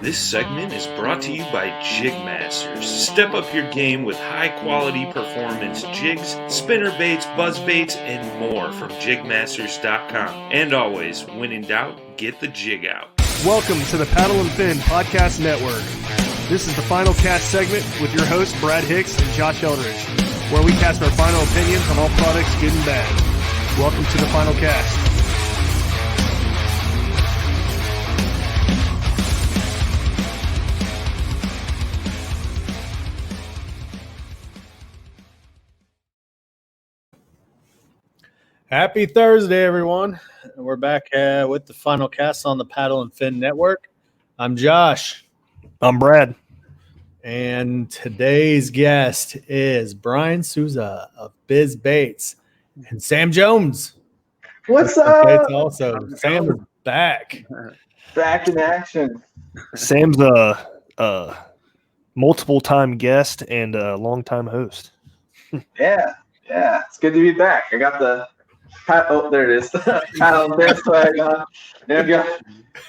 This segment is brought to you by Jigmasters. Step up your game with high-quality performance jigs, spinner baits, buzz baits, and more from jigmasters.com. And always, when in doubt, get the jig out. Welcome to the Paddle and Fin Podcast Network. This is the final cast segment with your hosts Brad Hicks and Josh Eldridge, where we cast our final opinions on all products, good and bad. Welcome to the final cast. Happy Thursday, everyone. We're back with the final cast on the Paddle and Fin Network. I'm Josh. I'm Brad. And today's guest is Brian Souza of Bizz Baits and Sam Jones. What's up? Baits also. Sam is back. Back in action. Sam's a multiple-time guest and a long-time host. Yeah. It's good to be back. I got the oh, there it is. Paddle and Fin swag on. There we go.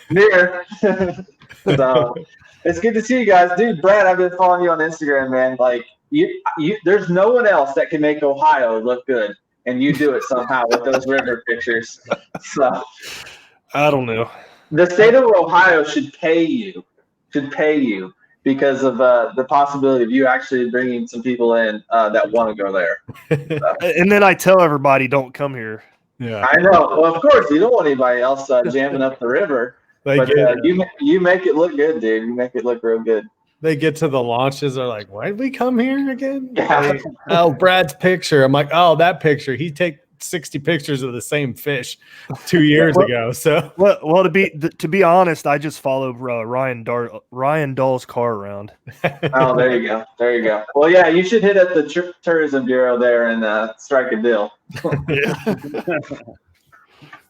Near. So it's good to see you guys, dude. Brad, I've been following you on Instagram, man. Like you, there's no one else that can make Ohio look good, and you do it somehow with those river pictures. So I don't know. the state of Ohio should pay you because of the possibility of you actually bringing some people in that want to go there. So. And then I tell everybody, don't come here. Yeah, I know. Well, of course, you don't want anybody else jamming up the river. But you make it look good, dude. You make it look real good. They get to the launches. They're like, why did we come here again? Yeah. Oh, Brad's picture. I'm like, oh, that picture. He take 60 pictures of the same fish 2 years ago. So well, to be honest, I just followed Ryan Dahl's car around. Oh, there you go. Well, yeah, you should hit up the tourism bureau there and strike a deal. Yeah.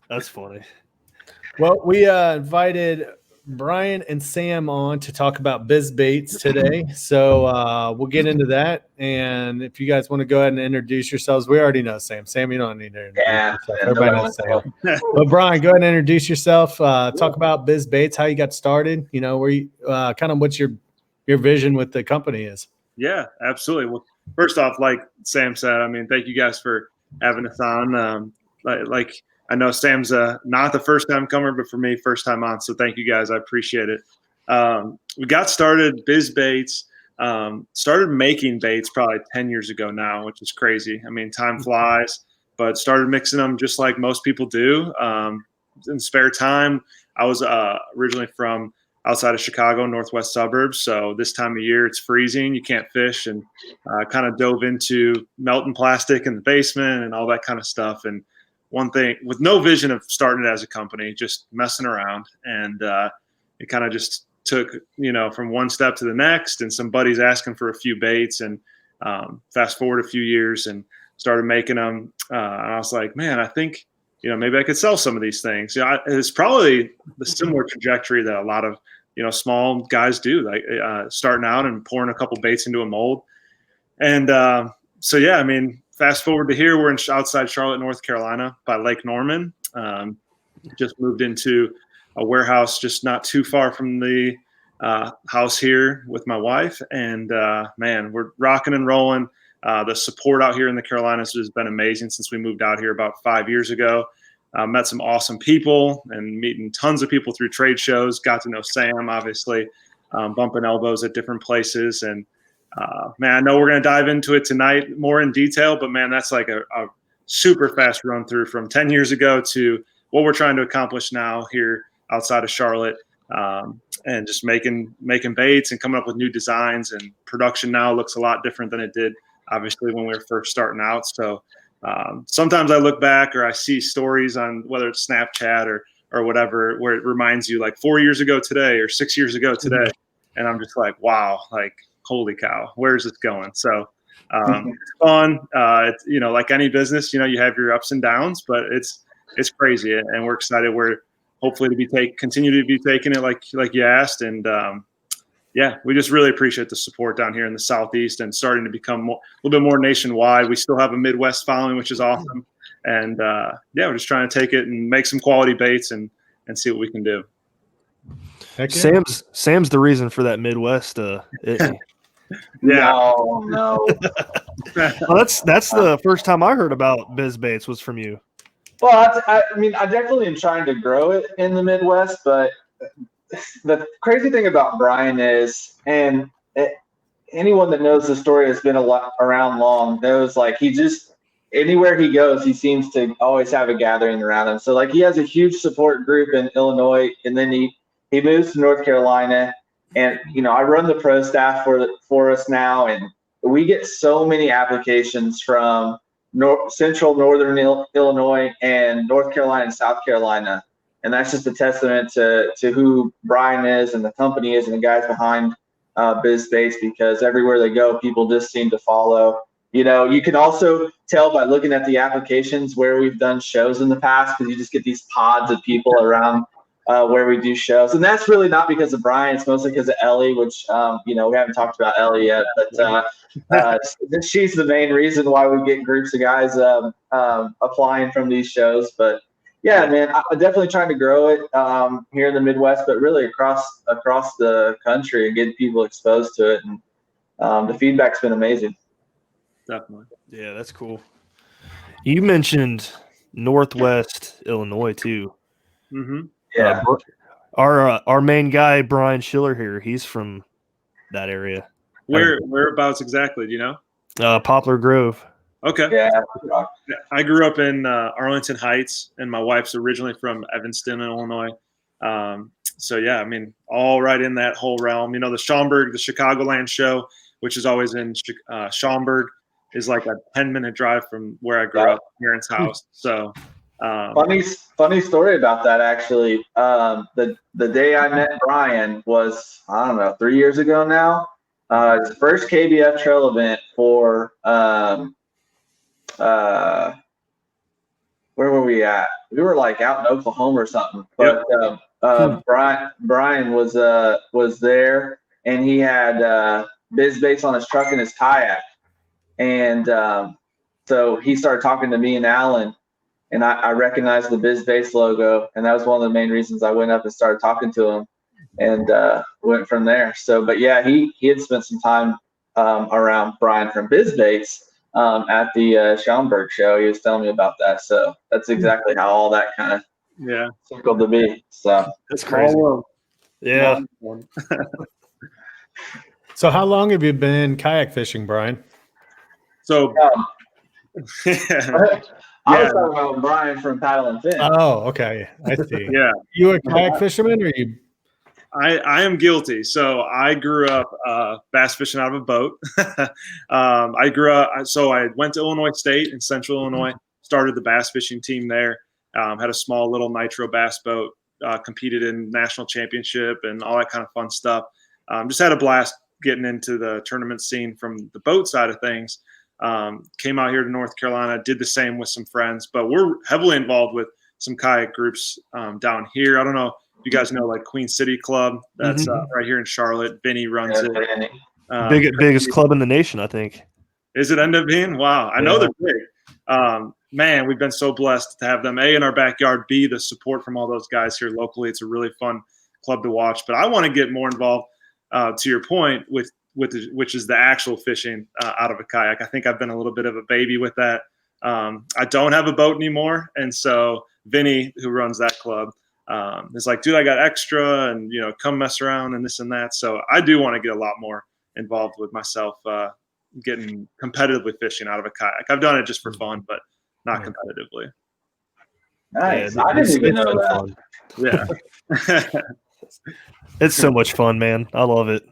That's funny. Well, we invited Brian and Sam on to talk about Bizz Baits today. So we'll get into that. And if you guys want to go ahead and introduce yourselves, we already know Sam. Sam, you don't need to introduce yourself. Everybody knows Sam. But Brian, go ahead and introduce yourself. Talk about Bizz Baits, how you got started, where you kind of what's your vision with the company is. Yeah, absolutely. Well, first off, like Sam said, I mean, thank you guys for having us on. I know Sam's not the first time comer, but for me, first time on. So thank you guys. I appreciate it. We got started, Bizz Baits, started making baits probably 10 years ago now, which is crazy. I mean, time flies, but started mixing them just like most people do. In spare time, I was originally from outside of Chicago, northwest suburbs. So this time of year, it's freezing. You can't fish, and kind of dove into melting plastic in the basement and all that kind of stuff. And one thing with no vision of starting it as a company, just messing around. And it kind of just took, from one step to the next, and some buddies asking for a few baits, and fast forward a few years and started making them. And I was like, man, I think, maybe I could sell some of these things. It's probably the similar trajectory that a lot of, small guys do, like starting out and pouring a couple baits into a mold. And so, yeah, I mean, fast forward to here, we're outside Charlotte, North Carolina by Lake Norman. Just moved into a warehouse just not too far from the house here with my wife. And, man, we're rocking and rolling. The support out here in the Carolinas has been amazing since we moved out here about 5 years ago. Met some awesome people and meeting tons of people through trade shows. Got to know Sam, obviously, bumping elbows at different places. And, man, I know we're going to dive into it tonight more in detail, but man, that's like a super fast run through from 10 years ago to what we're trying to accomplish now here outside of Charlotte, and just making baits and coming up with new designs. And production now looks a lot different than it did, obviously, when we were first starting out. So sometimes I look back or I see stories on whether it's Snapchat or whatever, where it reminds you like 4 years ago today or 6 years ago today. And I'm just like, wow, like, holy cow, where's this going? So it's fun. It's, like any business, you have your ups and downs, but it's crazy, and we're excited. We're hopefully continue to be taking it like you asked. And yeah, we just really appreciate the support down here in the Southeast and starting to become a little bit more nationwide. We still have a Midwest following, which is awesome. And yeah, we're just trying to take it and make some quality baits and see what we can do. Heck yeah. Sam's the reason for that Midwest. Yeah. No. Well, that's the first time I heard about Bizz Baits was from you. Well, I mean, I definitely am trying to grow it in the Midwest, but the crazy thing about Brian is, and anyone that knows the story has been around long knows, like, he just, anywhere he goes, he seems to always have a gathering around him. So, like, he has a huge support group in Illinois, and then he moves to North Carolina, and, you know, I run the pro staff for us now, and we get so many applications from central northern Illinois and North Carolina and South Carolina. And that's just a testament to who Brian is and the company is and the guys behind Bizz Baits, because everywhere they go, people just seem to follow. You know, you can also tell by looking at the applications where we've done shows in the past, because you just get these pods of people around where we do shows. And that's really not because of Brian. It's mostly because of Ellie, which, you know, we haven't talked about Ellie yet, but she's the main reason why we get groups of guys applying from these shows. But yeah, man, I'm definitely trying to grow it here in the Midwest, but really across the country, and get people exposed to it. And the feedback's been amazing. Definitely. Yeah, that's cool. You mentioned Northwest Illinois too. Mm-hmm. Yeah. Our main guy Brian Schiller here, he's from that area. Whereabouts exactly? Do you know? Poplar Grove. Okay. Yeah. I grew up in Arlington Heights, and my wife's originally from Evanston, Illinois. So yeah, I mean, all right in that whole realm. You know, the Chicagoland show, which is always in Schaumburg, is like a 10-minute drive from where I grew up, parents' house. So funny story about that, actually. The day I met Brian was, I don't know, 3 years ago now. His first KBF trail event for where were we at? We were like out in Oklahoma or something. But Brian was there, and he had Bizz Baits on his truck and his kayak. And so he started talking to me and Alan, and I recognized the Bizz Baits logo, and that was one of the main reasons I went up and started talking to him, and went from there. So, but yeah, he had spent some time around Brian from Bizz Baits at the Schaumburg show. He was telling me about that. So that's exactly how all that kind of circled to be. So that's crazy. Yeah. So how long have you been kayak fishing, Brian? So I was talking about Brian from Paddle and Fin. Oh, okay. I see. Yeah. You a kayak fisherman, or you? I am guilty. So I grew up bass fishing out of a boat. I grew up, so I went to Illinois State in Central Illinois, started the bass fishing team there, had a small little nitro bass boat, competed in national championship and all that kind of fun stuff. Just had a blast getting into the tournament scene from the boat side of things. Came out here to North Carolina, did the same with some friends, but we're heavily involved with some kayak groups down here. I don't know if you guys know, like Queen City Club, that's right here in Charlotte. Benny runs it. Biggest club in the nation, I think. Is it end up being? Wow. I know they're big. Man, we've been so blessed to have them, A, in our backyard, B, the support from all those guys here locally. It's a really fun club to watch. But I want to get more involved, to your point, which is the actual fishing out of a kayak. I think I've been a little bit of a baby with that. I don't have a boat anymore. And so Vinny, who runs that club, is like, dude, I got extra, and, you know, come mess around and this and that. So I do want to get a lot more involved with myself, getting competitively fishing out of a kayak. I've done it just for fun, but not competitively. Nice. I didn't even know that. Yeah. It's so much fun, man. I love it.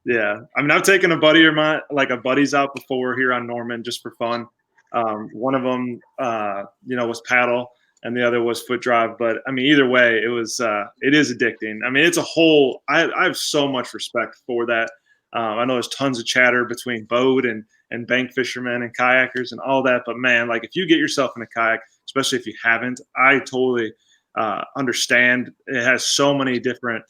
Yeah. I mean, I've taken a buddy of mine, like a buddy's out before here on Norman, just for fun. One of them, was paddle, and the other was foot drive. But I mean, either way, it is addicting. I mean, it's a whole, I have so much respect for that. I know there's tons of chatter between boat and bank fishermen and kayakers and all that. But man, like, if you get yourself in a kayak, especially if you haven't, I totally understand. It has so many different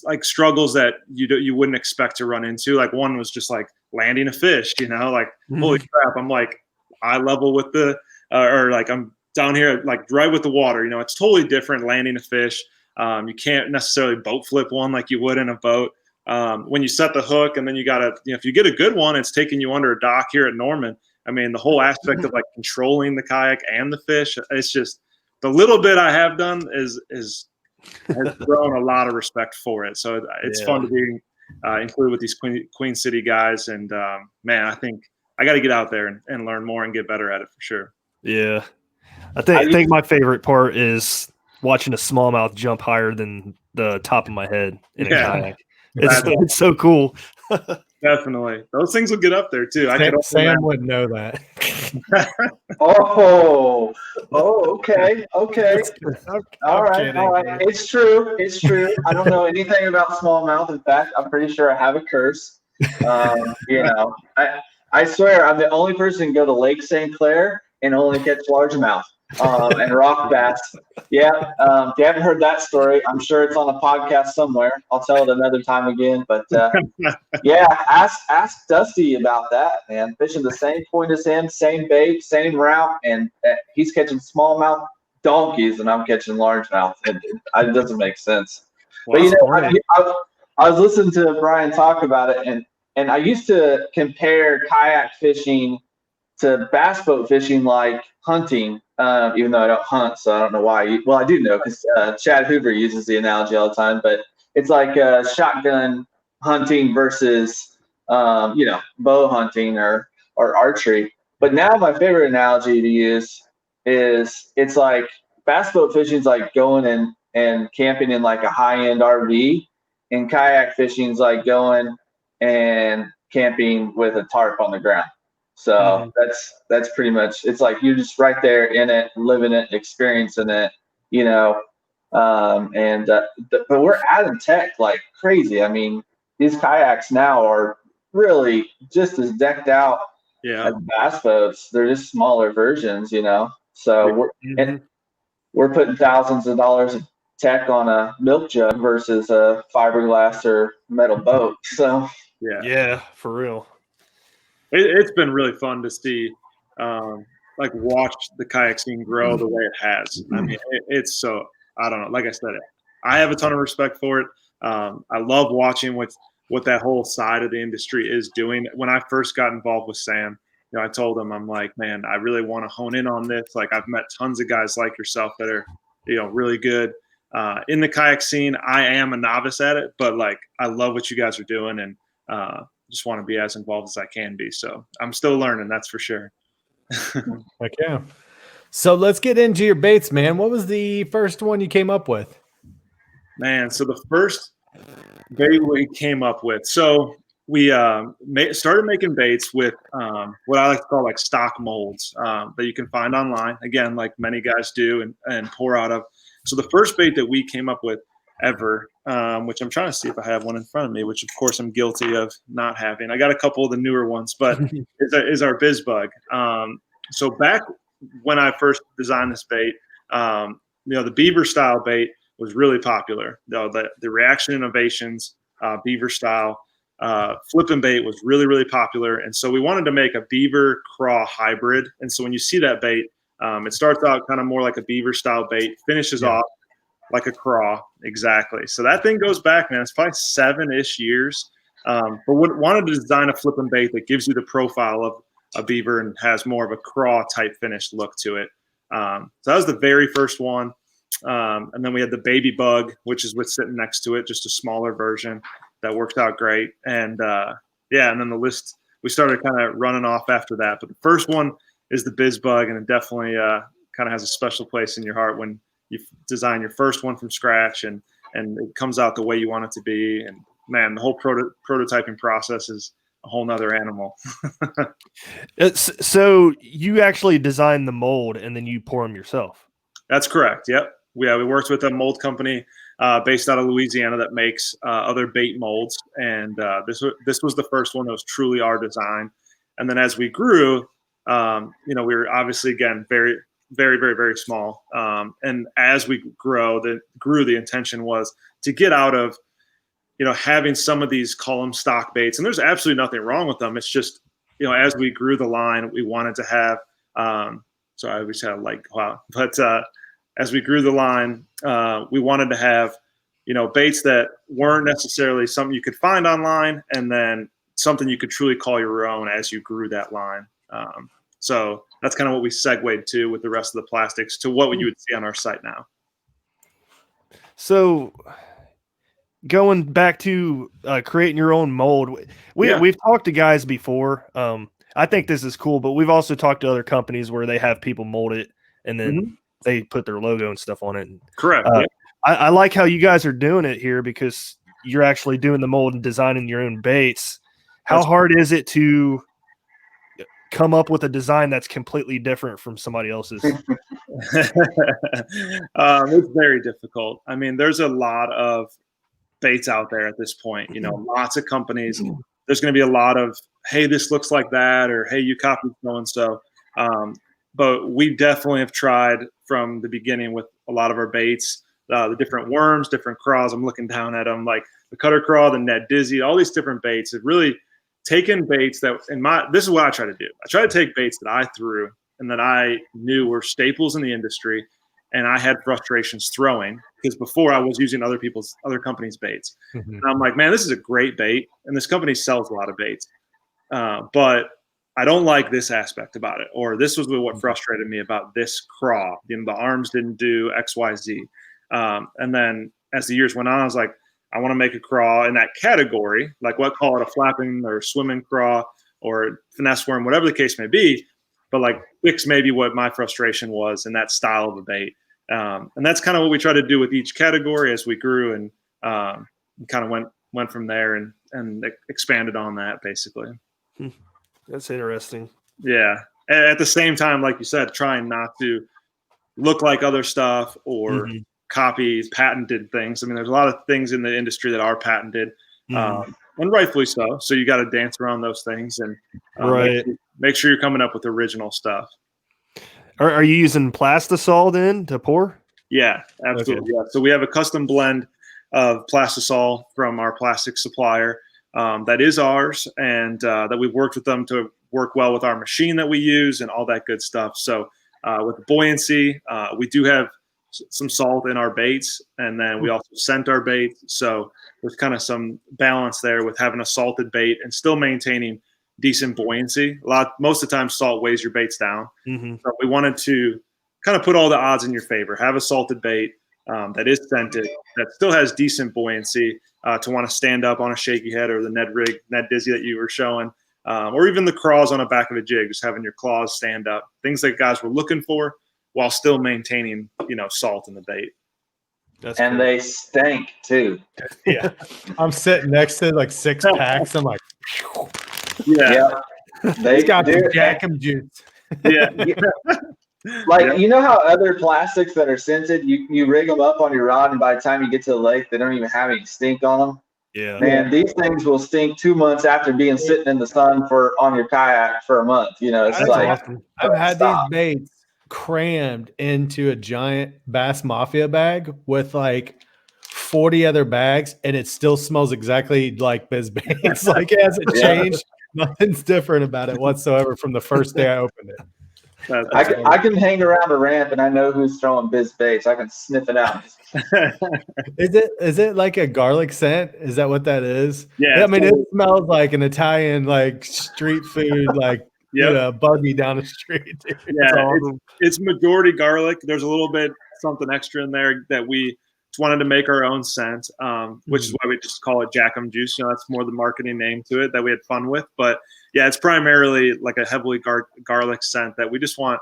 like struggles that you wouldn't expect to run into. Like, one was just like landing a fish, like, holy crap, I'm like eye level with the or like I'm down here like right with the water. It's totally different landing a fish. You can't necessarily boat flip one like you would in a boat. When you set the hook and then you got to, if you get a good one, it's taking you under a dock here at Norman. I mean, the whole aspect of like controlling the kayak and the fish, it's just the little bit I have done has grown a lot of respect for it. So it's fun to be included with these Queen City guys. And man, I think I got to get out there and learn more and get better at it for sure. Yeah. I think my favorite part is watching a smallmouth jump higher than the top of my head in a kayak. It's so cool. Definitely. Those things will get up there too. Sam wouldn't know that. Okay. All right. It's true. I don't know anything about smallmouth. In fact, I'm pretty sure I have a curse. I swear I'm the only person who can go to Lake St. Clair and only catch largemouth and rock bass. Yeah. If you haven't heard that story, I'm sure it's on a podcast somewhere. I'll tell it another time again. But yeah, ask Dusty about that, man. Fishing the same point as him, same bait, same route, and he's catching smallmouth donkeys, and I'm catching largemouth. It doesn't make sense. Well, but I was listening to Brian talk about it, and I used to compare kayak fishing to bass boat fishing like hunting, even though I don't hunt, so I don't know why. Well, I do know because Chad Hoover uses the analogy all the time, but it's like shotgun hunting versus, bow hunting or archery. But now my favorite analogy to use is it's like bass boat fishing is like going and camping in like a high-end RV, and kayak fishing is like going and camping with a tarp on the ground. So that's pretty much, it's like you're just right there in it, living it, experiencing it, but we're adding tech like crazy. I mean, these kayaks now are really just as decked out as bass boats. They're just smaller versions, so we're putting thousands of dollars of tech on a milk jug versus a fiberglass or metal boat. So yeah, for real. It's been really fun to see, watch the kayak scene grow the way it has. I mean, it's so, I don't know. Like I said, I have a ton of respect for it. I love watching what that whole side of the industry is doing. When I first got involved with Sam, I told him, I'm like, man, I really want to hone in on this. Like, I've met tons of guys like yourself that are, really good in the kayak scene. I am a novice at it, but like, I love what you guys are doing, and just want to be as involved as I can be. So I'm still learning, that's for sure. Heck yeah. So let's get into your baits, man. What was the first one you came up with? Man, so the first bait we came up with, so we started making baits with what I like to call like stock molds that you can find online, again, like many guys do and pour out of. So the first bait that we came up with ever, which I'm trying to see if I have one in front of me, which of course I'm guilty of not having. I got a couple of the newer ones, but is our Bizz bug. So back when I first designed this bait, the beaver style bait was really popular. The Reaction Innovations beaver style flipping bait was really, really popular. And so we wanted to make a beaver craw hybrid. And so when you see that bait, it starts out kind of more like a beaver style bait, finishes off like a craw. Exactly. So that thing goes back, man. It's probably 7-ish years. But wanted to design a flipping bait that gives you the profile of a beaver and has more of a craw type finished look to it. So that was the very first one. And then we had the baby bug, which is what's sitting next to it, just a smaller version that worked out great. And and then the list, we started kind of running off after that. But the first one is the Bizz bug, and it definitely kind of has a special place in your heart when you design your first one from scratch and it comes out the way you want it to be. And man, the whole prototyping process is a whole nother animal. So you actually design the mold and then you pour them yourself? That's correct. Yep. We worked with a mold company based out of Louisiana that makes other bait molds. And this was the first one that was truly our design. And then as we grew, we were obviously, again, very, very, very, very small. And as we grew, the intention was to get out of, having some of these column stock baits. And there's absolutely nothing wrong with them. It's just, as we grew the line, we wanted to have, sorry, we just had a light go out, but as we grew the line, we wanted to have, baits that weren't necessarily something you could find online, and then something you could truly call your own as you grew that line. So that's kind of what we segued to with the rest of the plastics to what you would see on our site now. So going back to creating your own mold, we've talked to guys before. I think this is cool, but we've also talked to other companies where they have people mold it and then they put their logo and stuff on it. Correct. I like how you guys are doing it here because you're actually doing the mold and designing your own baits. How hard is it to come up with a design that's completely different from somebody else's? It's very difficult. I mean, there's a lot of baits out there at this point, lots of companies. There's going to be a lot of, hey, this looks like that, or hey, you copied so-and-so. But we definitely have tried from the beginning with a lot of our baits, the different worms, different craws. I'm looking down at them, like the cutter craw, the Ned Dizzy, all these different baits. Have really taken baits that this is what I try to do. I try to take baits that I threw and that I knew were staples in the industry, and I had frustrations throwing because before I was using other companies' baits. And I'm like, man, this is a great bait, and this company sells a lot of baits, but I don't like this aspect about it, or this was what frustrated me about this craw. The arms didn't do X, Y, Z. And then as the years went on, I was like, I want to make a craw in that category, like what call it a flapping or swimming craw or finesse worm, whatever the case may be, but like fix maybe what my frustration was in that style of a bait. And that's kind of what we try to do with each category as we grew, and kind of went from there and expanded on that basically. That's interesting. Yeah. At the same time, like you said, trying not to look like other stuff or copy patented things. I mean, there's a lot of things in the industry that are patented, and rightfully so. So you got to dance around those things and make sure you're coming up with original stuff. Are you using Plastisol then to pour? Yeah, absolutely. Okay. Yeah. So we have a custom blend of Plastisol from our plastic supplier. That is ours, and that we've worked with them to work well with our machine that we use and all that good stuff. So with the buoyancy, we do have some salt in our baits, and then we also scent our baits. So there's kind of some balance there with having a salted bait and still maintaining decent buoyancy. Most of the time, salt weighs your baits down. So we wanted to kind of put all the odds in your favor. Have a salted bait that is scented, that still has decent buoyancy, to want to stand up on a shaky head, or the Ned Dizzy that you were showing, or even the craws on the back of a jig, just having your claws stand up. Things that guys were looking for while still maintaining, salt in the bait. And they stink too. Yeah. I'm sitting next to like 6 packs. I'm like, yeah. They got the Jackum juice. Yeah. Like, you know how other plastics that are scented, you rig them up on your rod, and by the time you get to the lake, they don't even have any stink on them. Yeah. Man, these things will stink 2 months after being sitting in the sun on your kayak for a month. It's That's like awesome. I've had these baits crammed into a giant Bass Mafia bag with like 40 other bags, and it still smells exactly like Bizz baits. Like, it hasn't changed. Nothing's different about it whatsoever from the first day I opened it. I can hang around a ramp and I know who's throwing Bizz baits. I can sniff it out. Is it like a garlic scent? Is that what that is? Yeah. I mean, it smells like an Italian like street food, like buggy down the street. Dude. Yeah, it's majority garlic. There's a little bit something extra in there that we just wanted to make our own scent, which is why we just call it Jackum juice. That's more the marketing name to it that we had fun with. But yeah, it's primarily like a heavily garlic scent that we just want,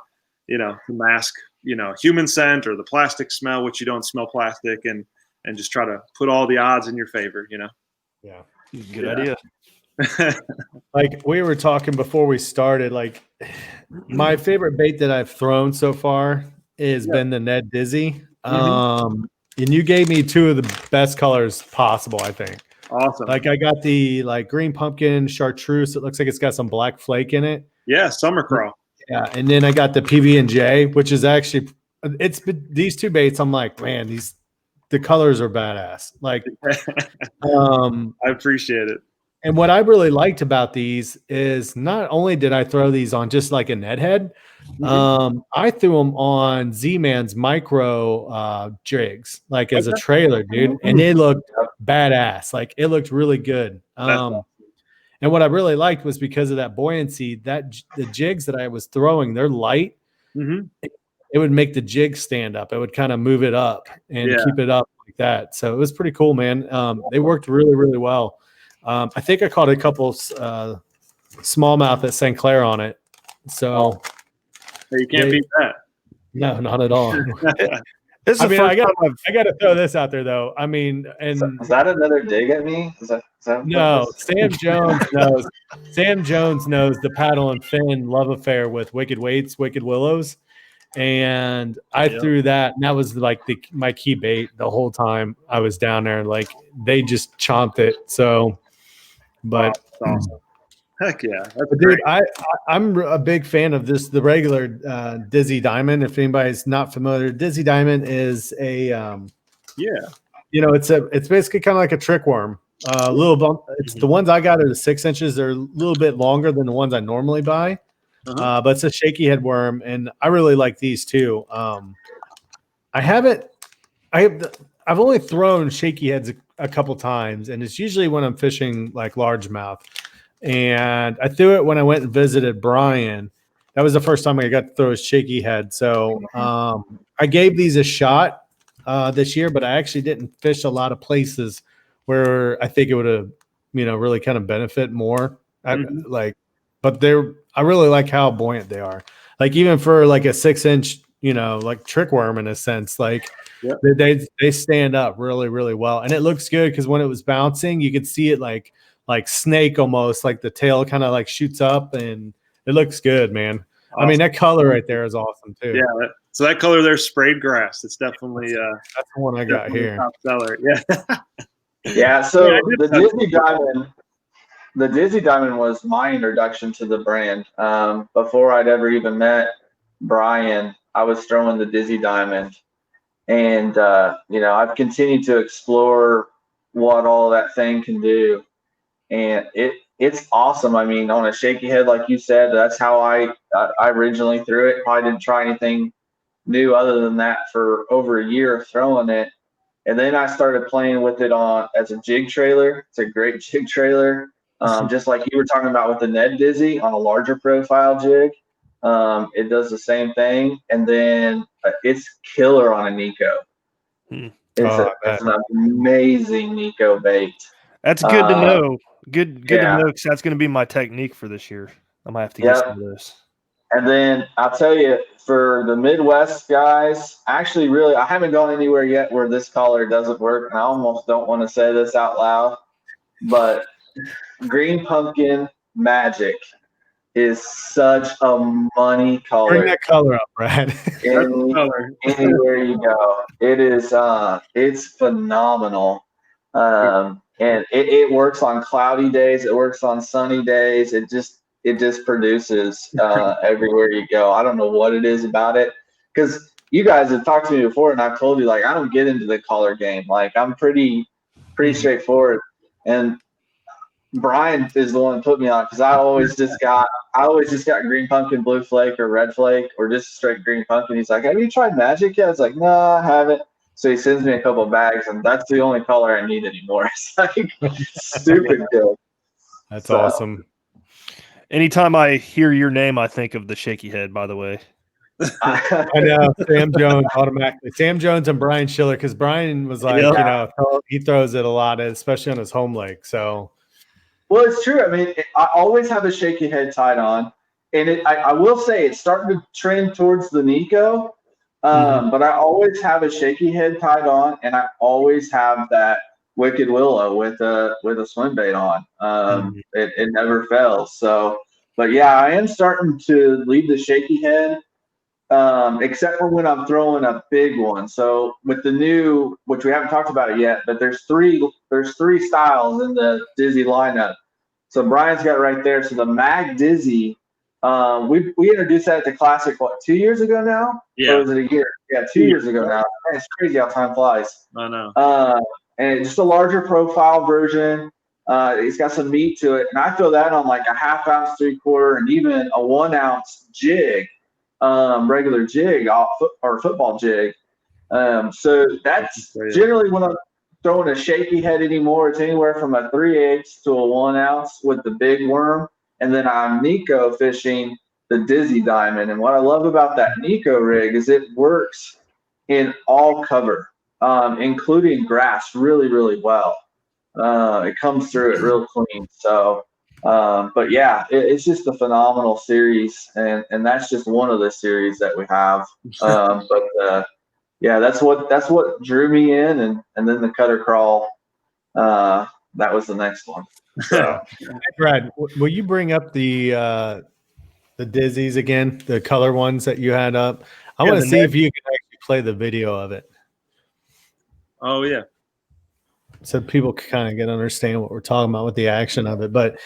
to mask, human scent or the plastic smell, which you don't smell plastic, and just try to put all the odds in your favor, Yeah. Good idea. Like we were talking before we started, like my favorite bait that I've thrown so far has been the Ned Dizzy. And you gave me 2 of the best colors possible, I think. Awesome. Like I got the like green pumpkin chartreuse. It looks like it's got some black flake in it. Yeah, summer craw. Yeah, and then I got the PB&J, which is actually these 2 baits. I'm like, man, the colors are badass. Like, I appreciate it. And what I really liked about these is not only did I throw these on just like a net head, I threw them on Z-Man's micro jigs, like as a trailer, dude, and it looked badass. Like it looked really good. And what I really liked was because of that buoyancy, that the jigs that I was throwing, they're light. It would make the jig stand up. It would kind of move it up and keep it up like that. So it was pretty cool, man. They worked really, really well. I think I caught a couple smallmouth at St. Clair on it. So you can't beat that. No, not at all. I got to throw this out there though. I mean, and is that another dig at me? Is that no? Sam Jones knows. Sam Jones knows the paddle and fin love affair with Wicked Weights, Wicked Willows, and I threw that, and that was like my key bait the whole time I was down there. Like they just chomped it. So, but that's awesome. Heck yeah. But dude, I'm a big fan of the regular Dizzy Diamond. If anybody's not familiar, Dizzy Diamond is a it's basically kind of like a trick worm. Little bump. It's the ones I got are 6 inches. They're a little bit longer than the ones I normally buy. But it's a shaky head worm, and I really like these too. I've only thrown shaky heads a couple times, and it's usually when I'm fishing like largemouth. And I threw it when I went and visited Brian. That was the first time I got to throw a shaky head. So I gave these a shot this year, but I actually didn't fish a lot of places where I think it would have, really kind of benefit more. But I really like how buoyant they are. Like even for like a 6 inch, like trick worm in a sense, like they stand up really, really well. And it looks good because when it was bouncing, you could see it like snake almost, like the tail kind of like shoots up, and it looks good, man. Awesome. I mean, that color right there is awesome too. Yeah. So that color there, sprayed grass. It's definitely that's the one I got here. Top seller. Yeah. Yeah. So the Dizzy Diamond was my introduction to the brand. Before I'd ever even met Brian, I was throwing the Dizzy Diamond, and I've continued to explore what all that thing can do. And it's awesome. I mean, on a shaky head, like you said, that's how I originally threw it. Probably didn't try anything new other than that for over a year of throwing it. And then I started playing with it as a jig trailer. It's a great jig trailer. Just like you were talking about with the Ned Dizzy on a larger profile jig. It does the same thing. And then it's killer on a Nico. It's an amazing Nico bait. That's good to know. Good to know, because that's going to be my technique for this year. I might have to get some of this. And then I'll tell you, for the Midwest guys, actually, really, I haven't gone anywhere yet where this color doesn't work. And I almost don't want to say this out loud, but Green Pumpkin Magic is such a money color. Bring that color up, Brad. Anywhere you go, it is. It's phenomenal. And it works on cloudy days. It works on sunny days. It just produces everywhere you go. I don't know what it is about it, because you guys have talked to me before, and I've told you, like, I don't get into the color game. Like, I'm pretty straightforward. And Brian is the one that put me on, because I always just got Green Pumpkin, Blue Flake, or Red Flake, or just straight Green Pumpkin. He's like, "Have you tried Magic yet?" I was like, "No, I haven't." So he sends me a couple of bags, and that's the only color I need anymore. It's like stupid good. That's awesome. Anytime I hear your name, I think of the shaky head, by the way. I know, Sam Jones automatically. Sam Jones and Brian Schiller, because Brian was like, he throws it a lot, especially on his home lake. So, well, it's true. I mean, I always have a shaky head tied on, and I will say it's starting to trend towards the Nico. But I always have a shaky head tied on, and I always have that Wicked Willow with a swim bait on. It never fails. So, but yeah, I am starting to leave the shaky head, except for when I'm throwing a big one. So with the new, which we haven't talked about it yet, but there's three styles in the Dizzy lineup. So Brian's got it right there. So the Mag Dizzy. We introduced that at the Classic, 2 years ago now? Yeah. Or was it a year? Yeah, 2 years ago now. Man, it's crazy how time flies. I know. And just a larger profile version. It's got some meat to it, and I throw that on like a 1/2 ounce, 3/4, and even a 1 ounce jig, regular jig, or football jig. So that's generally when I'm throwing a shaky head anymore. It's anywhere from a 3/8 to a 1 ounce with the big worm, and then I'm Nico fishing the Dizzy Diamond. And what I love about that Nico rig is it works in all cover, including grass, really, really well. It comes through it real clean. So, but yeah, it's just a phenomenal series, and that's just one of the series that we have. Yeah, that's what drew me in, and then the cutter crawl, that was the next one. So, Brad, will you bring up the Dizzies again, the color ones that you had up? I want to see if you can actually play the video of it. Oh yeah. So people can kind of get understand what we're talking about with the action of it. But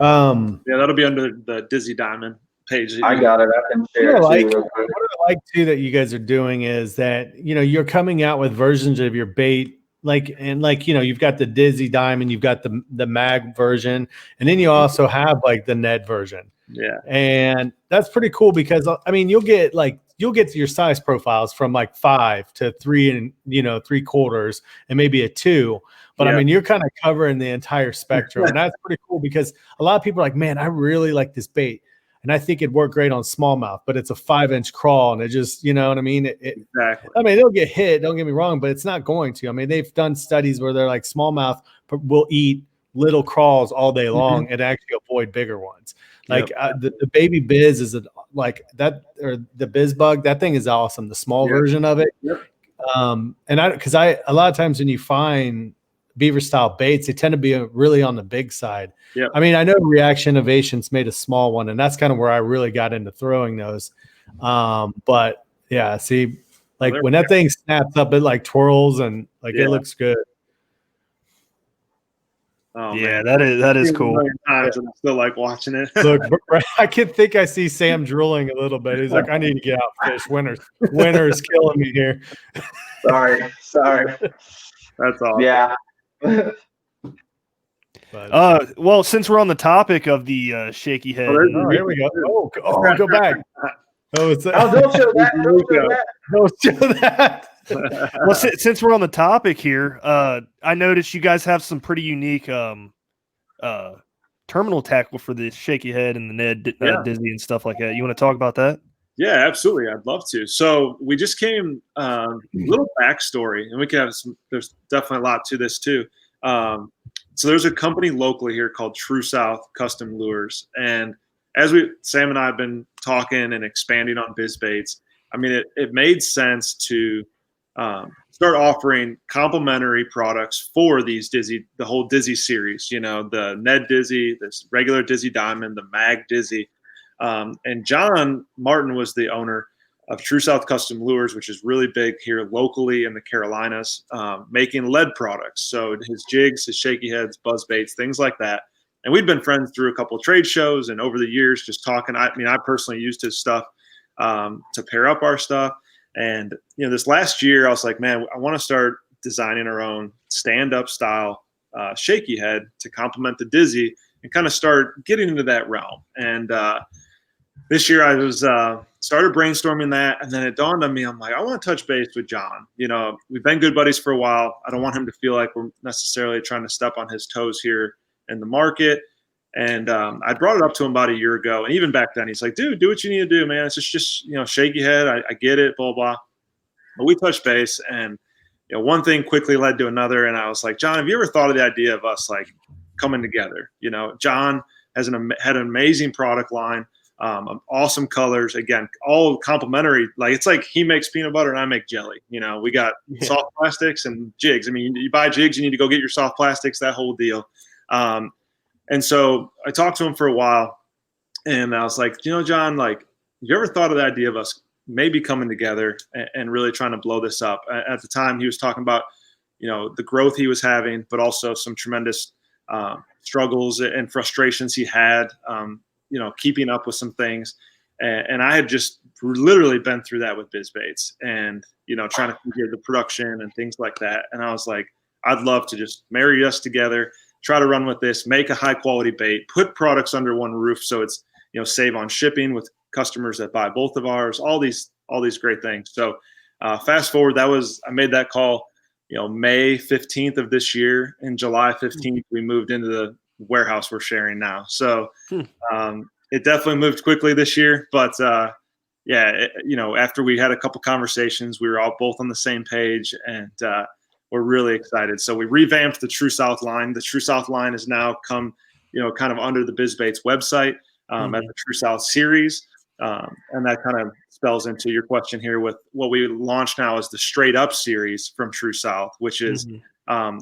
yeah, that'll be under the Dizzy Diamond page. I got it. I can share what it too. I like too that you guys are doing is that, you know, you're coming out with versions of your bait, you've got the Dizzy Diamond, you've got the mag version, and then you also have like the Ned version. Yeah. And that's pretty cool because I mean you'll get your size profiles from like 5 to 3 and 3/4 and maybe a 2. But I mean, you're kind of covering the entire spectrum. And that's pretty cool because a lot of people are like, man, I really like this bait. And I think it'd work great on smallmouth, but it's a 5-inch crawl. And it just, you know what I mean? Exactly. I mean, it'll get hit. Don't get me wrong, but it's not going to. I mean, they've done studies where they're like smallmouth will eat little crawls all day long and actually avoid bigger ones. Like the baby Bizz is like that, or the Bizz bug. That thing is awesome. The small version of it. Because a lot of times when you find beaver style baits, they tend to be really on the big side. I mean, I know Reaction Innovations made a small one, and that's kind of where I really got into throwing those. But yeah, see, like when that thing snaps up, it like twirls and like it looks good. Oh, yeah, man. that is cool. Times and I still like watching it. Look, I can think I see Sam drooling a little bit. He's like, I need to get out and fish. Winter is killing me here. Sorry. That's awesome. Yeah. Well, since we're on the topic of the shaky head, here we go. Oh, go back. Oh, don't show that. Don't show that. Well, since we're on the topic here, I noticed you guys have some pretty unique terminal tackle for the shaky head and the Ned Dizzy and stuff like that. You want to talk about that? Yeah, absolutely. I'd love to. So we just came little backstory, and we can have there's definitely a lot to this too. So there's a company locally here called True South Custom Lures, and as Sam and I have been talking and expanding on Bizz baits, I mean, it made sense to start offering complimentary products for these the whole Dizzy series, you know, the Ned Dizzy, this regular Dizzy Diamond, the Mag Dizzy. And John Martin was the owner of True South Custom Lures, which is really big here locally in the Carolinas, making lead products. So his jigs, his shaky heads, buzz baits, things like that. And we'd been friends through a couple of trade shows and over the years just talking. I mean, I personally used his stuff to pair up our stuff. And, you know, this last year I was like, man, I want to start designing our own stand-up style shaky head to complement the Dizzy and kind of start getting into that realm. And this year I was started brainstorming that, and then it dawned on me, I'm like, I want to touch base with John. You know, we've been good buddies for a while. I don't want him to feel like we're necessarily trying to step on his toes here in the market. And I brought it up to him about a year ago. And even back then, he's like, dude, do what you need to do, man. It's just you know, shaky head. I get it, blah, blah. But we touched base, and, you know, one thing quickly led to another. And I was like, John, have you ever thought of the idea of us, like, coming together? You know, John had an amazing product line, awesome colors. Again, all complimentary. Like, it's like he makes peanut butter and I make jelly. You know, we got soft plastics and jigs. I mean, you buy jigs, you need to go get your soft plastics, that whole deal. And so I talked to him for a while, and I was like, you know, John, like, you ever thought of the idea of us maybe coming together and really trying to blow this up? At the time, he was talking about, you know, the growth he was having, but also some tremendous struggles and frustrations he had, you know, keeping up with some things. And I had just literally been through that with Bizz baits and, you know, trying to figure the production and things like that. And I was like, I'd love to just marry us together, try to run with this, make a high quality bait, put products under one roof so it's, save on shipping with customers that buy both of ours, all these great things. So fast forward, I made that call, May 15th of this year. And July 15th, we moved into the warehouse we're sharing now. So it definitely moved quickly this year, but after we had a couple conversations, we were all both on the same page, and we're really excited. So we revamped the True South line. The True South line has now come, kind of under the Bizz Baits website at the True South series. And that kind of spells into your question here with what we launched now is the Straight Up series from True South, which is a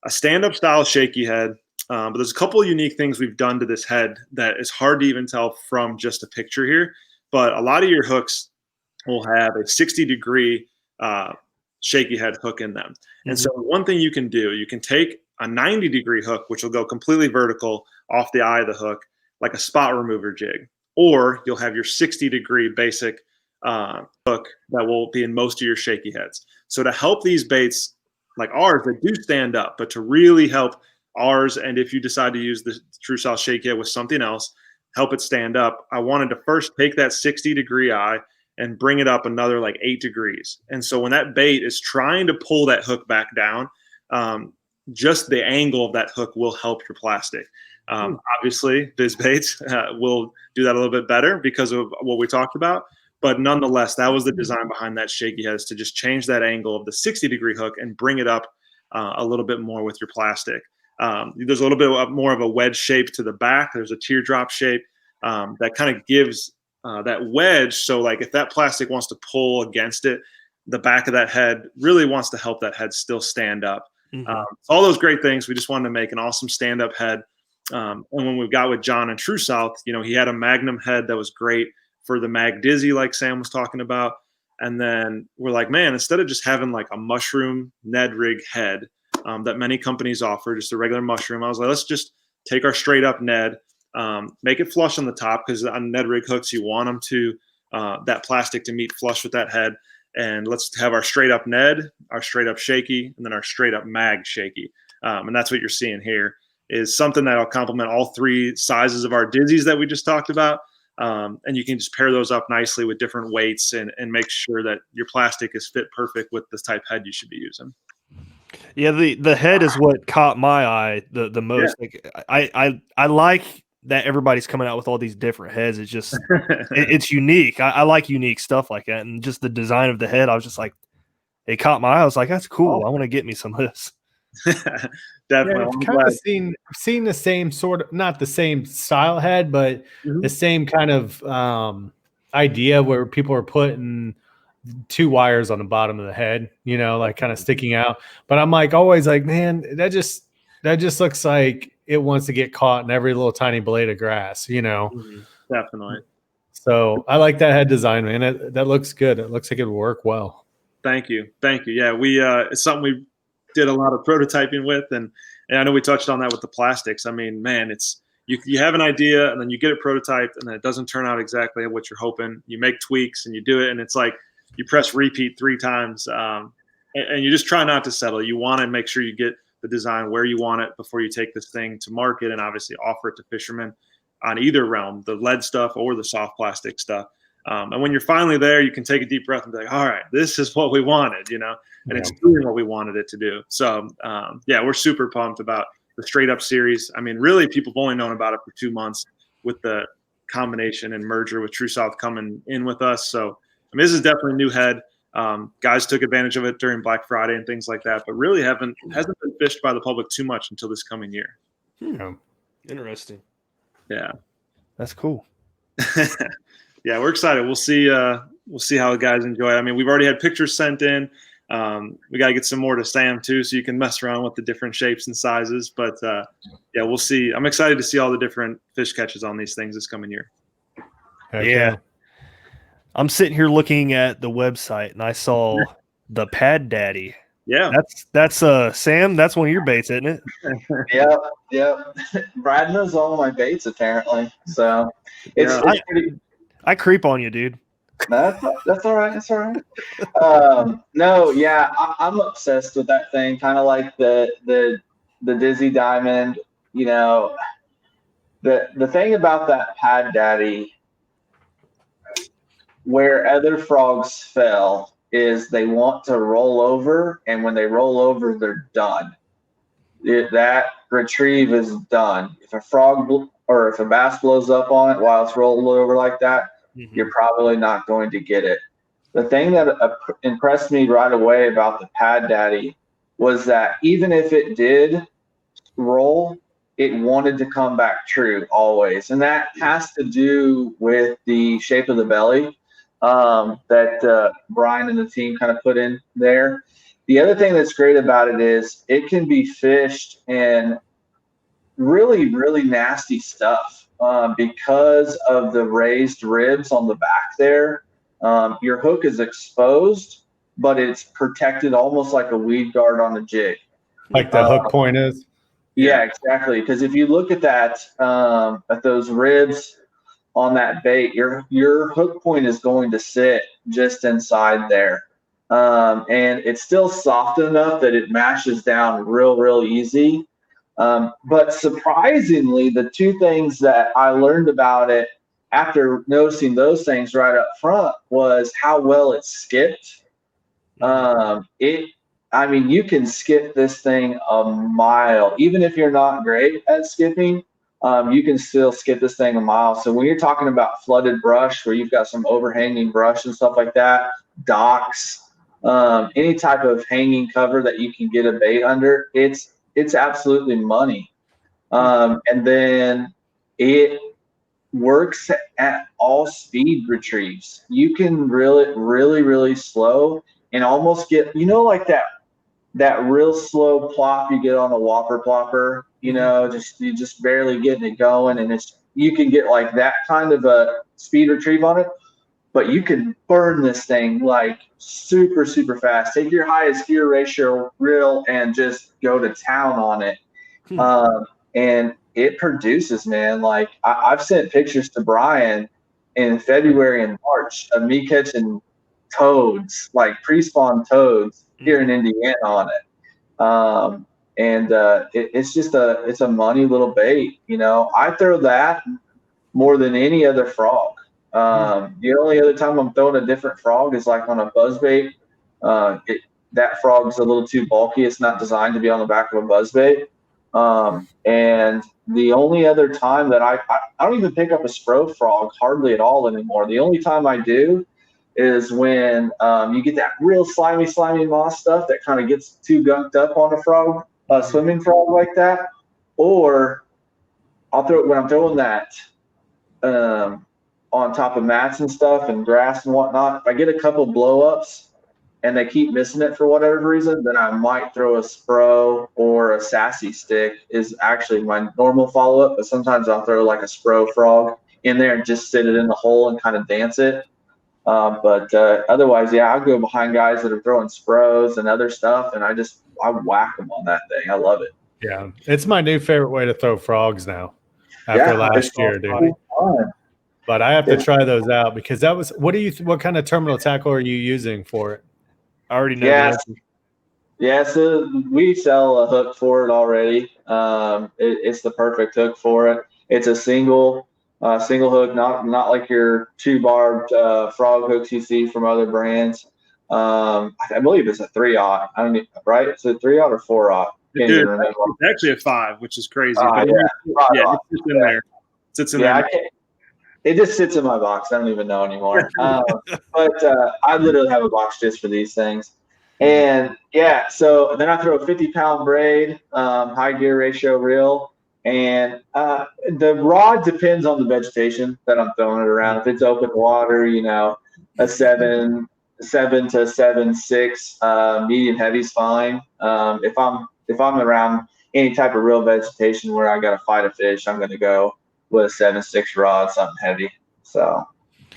stand-up style shaky head. But there's a couple of unique things we've done to this head that is hard to even tell from just a picture here. But a lot of your hooks will have a 60-degree shaky head hook in them. And so one thing you can do, you can take a 90-degree hook, which will go completely vertical off the eye of the hook, like a spot remover jig. Or you'll have your 60-degree basic hook that will be in most of your shaky heads. So to help these baits like ours that do stand up, but to really help ours, and if you decide to use the True South shaky head with something else, help it stand up, I wanted to first take that 60-degree eye and bring it up another like 8 degrees. And so when that bait is trying to pull that hook back down, just the angle of that hook will help your plastic. Obviously, Bizz Baits will do that a little bit better because of what we talked about. But nonetheless, that was the design behind that shaky head, is to just change that angle of the 60-degree hook and bring it up a little bit more with your plastic. There's a little bit more of a wedge shape to the back. There's a teardrop shape that kind of gives that wedge. So like if that plastic wants to pull against it, the back of that head really wants to help that head still stand up. All those great things. We just wanted to make an awesome stand-up head. And when we got with John and True South, he had a Magnum head that was great for the Mag Dizzy, like Sam was talking about. And then we're like, man, instead of just having like a mushroom Ned rig head that many companies offer, just a regular mushroom, I was like, let's just take our straight up Ned, make it flush on the top, because on Ned rig hooks, you want them to, that plastic to meet flush with that head. And let's have our straight up Ned, our straight up shaky, and then our straight up Mag shaky. And that's what you're seeing here, is something that'll complement all 3 sizes of our dizzies that we just talked about. And you can just pair those up nicely with different weights and make sure that your plastic is fit perfect with the type head you should be using. Yeah, the head is what caught my eye the most. Yeah. Like I like that everybody's coming out with all these different heads. It's just it's unique. I like unique stuff like that, and just the design of the head. I was just like, it caught my eye. I was like, that's cool. I want to get me some of this. Definitely. Yeah, I've kind of seen the same sort of, not the same style head, but the same kind of idea where people are putting 2 wires on the bottom of the head, like kind of sticking out. But I'm like always like, man, that just looks like it wants to get caught in every little tiny blade of grass, Definitely. So I like that head design, man. That looks good. It looks like it would work well. Thank you. Yeah, we it's something we did a lot of prototyping with, and I know we touched on that with the plastics. I mean, man, it's you have an idea, and then you get it prototyped, and then it doesn't turn out exactly what you're hoping. You make tweaks and you do it, and it's like you press repeat 3 times, and you just try not to settle. You want to make sure you get the design where you want it before you take this thing to market, and obviously offer it to fishermen on either realm, the lead stuff or the soft plastic stuff. And when you're finally there, you can take a deep breath and be like, all right, this is what we wanted, and it's doing what we wanted it to do. So, we're super pumped about the Straight Up series. I mean, really, people have only known about it for 2 months with the combination and merger with True South coming in with us. So, I mean, this is definitely a new head. Guys took advantage of it during Black Friday and things like that, but really hasn't been fished by the public too much until this coming year. Interesting. Yeah. That's cool. Yeah, we're excited. We'll see how the guys enjoy it. I mean, we've already had pictures sent in. We got to get some more to Sam too, so you can mess around with the different shapes and sizes. But we'll see. I'm excited to see all the different fish catches on these things this coming year. Yeah. I'm sitting here looking at the website, and I saw the Pad Daddy. Yeah, that's Sam. That's one of your baits, isn't it? Yeah. Brad knows all my baits apparently, so it's pretty. I creep on you, dude. That's all right. That's all right. No, yeah, I'm obsessed with that thing. Kind of like the the Dizzy Diamond, you know, the thing about that Pad Daddy, where other frogs fail, is they want to roll over, and when they roll over, they're done. That retrieve is done. If a frog or if a bass blows up on it while it's rolled over like that, you're probably not going to get it. The thing that impressed me right away about the Pad Daddy was that even if it did roll, it wanted to come back true always. And that has to do with the shape of the belly that Brian and the team kind of put in there. The other thing that's great about it is it can be fished in really, really nasty stuff because of the raised ribs on the back there. Your hook is exposed, but it's protected almost like a weed guard on a jig. Like the hook point is? Yeah, exactly. Because if you look at that, at those ribs on that bait, your hook point is going to sit just inside there. And it's still soft enough that it mashes down real easy. But surprisingly, the two things that I learned about it after noticing those things right up front was how well it skipped. You can skip this thing a mile. Even if you're not great at skipping, you can still skip this thing a mile. So when you're talking about flooded brush where you've got some overhanging brush and stuff like that, docks, any type of hanging cover that you can get a bait under, it's absolutely money. And then it works at all speed retrieves. You can reel it really slow and almost get, like that real slow plop you get on a whopper plopper, you just barely getting it going, and you can get like that kind of a speed retrieve on it, but you can burn this thing like super fast. Take your highest gear ratio reel and just go to town on it. And it produces, man. Like I've sent pictures to Brian in February and March of me catching toads, like pre-spawn toads here in Indiana on it. It's a money little bait. I throw that more than any other frog. The only other time I'm throwing a different frog is like on a buzzbait. That frog's a little too bulky. It's not designed to be on the back of a buzzbait. And the only other time that I don't even pick up a spro frog hardly at all anymore. The only time I do is when you get that real slimy moss stuff that kind of gets too gunked up on a frog, a swimming frog like that. Or I'll throw it when I'm throwing that on top of mats and stuff and grass and whatnot. If I get a couple blow-ups and they keep missing it for whatever reason, then I might throw a spro or a sassy stick is actually my normal follow-up. But sometimes I'll throw like a spro frog in there and just sit it in the hole and kind of dance it. But otherwise, yeah, I'll go behind guys that are throwing spros and other stuff, and I whack them on that thing. I love it. Yeah, it's my new favorite way to throw frogs now after last year, dude. But I have to try those out because that was – what kind of terminal tackle are you using for it? I already know. Yeah, so we sell a hook for it already. It's the perfect hook for it. It's a single hook, not like your two barbed frog hooks you see from other brands. I believe it's a 3/0. I don't know, right? It's a 3/0 or 4/0. Dude, it's actually a 5, which is crazy. It sits in there. Sits in there. It just sits in my box. I don't even know anymore. But I literally have a box just for these things. And yeah, so then I throw a 50-pound braid, high gear ratio reel. And the rod depends on the vegetation that I'm throwing it around. If it's open water, a 7 to 7.6 medium heavy's fine. If I'm around any type of real vegetation where I got to fight a fish, I'm going to go with a 7.6 rod, something heavy. So,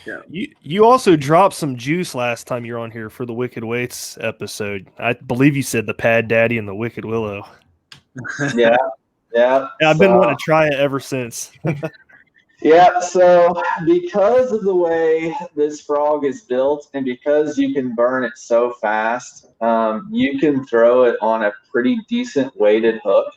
yeah. You also dropped some juice last time you were on here for the Wicked Weights episode. I believe you said the Pad Daddy and the Wicked Willow. Yeah. I've been wanting to try it ever since. Yeah, so because of the way this frog is built and because you can burn it so fast, you can throw it on a pretty decent weighted hook.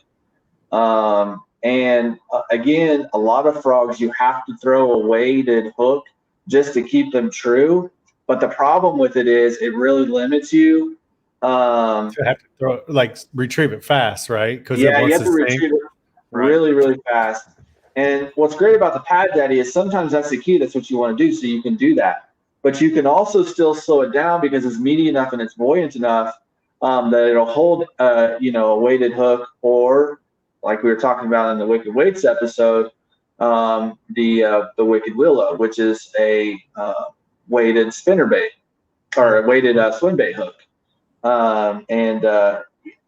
And again, a lot of frogs, you have to throw a weighted hook just to keep them true. But the problem with it is it really limits you. To have to throw, like, retrieve it fast, right? Because Yeah, you have to retrieve it really, really fast. And what's great about the Pad Daddy is sometimes that's the key. That's what you want to do, so you can do that. But you can also still slow it down because it's meaty enough and it's buoyant enough that it'll hold, a weighted hook, or like we were talking about in the Wicked Weights episode, the Wicked Willow, which is a weighted spinner bait or a weighted swim bait hook.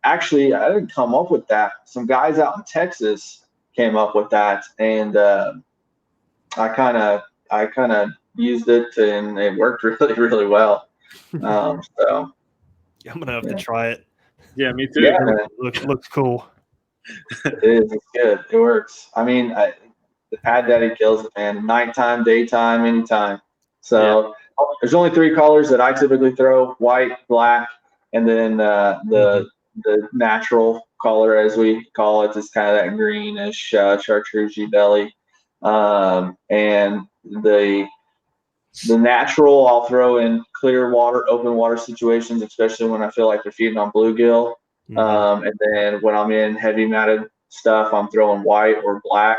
Actually, I didn't come up with that. Some guys out in Texas came up with that, and I kind of used it, and it worked really, really well. So I'm gonna have to try it. Yeah, me too. yeah, Looks cool. it is. It's good. It works. I mean, the Pad Daddy kills it, man. Nighttime, daytime, anytime. So there's only 3 colors that I typically throw: white, black, and then the natural color, as we call it, is kind of that greenish chartreuse belly. And the natural I'll throw in clear water, open water situations, especially when I feel like they're feeding on bluegill. And then when I'm in heavy matted stuff, I'm throwing white or black.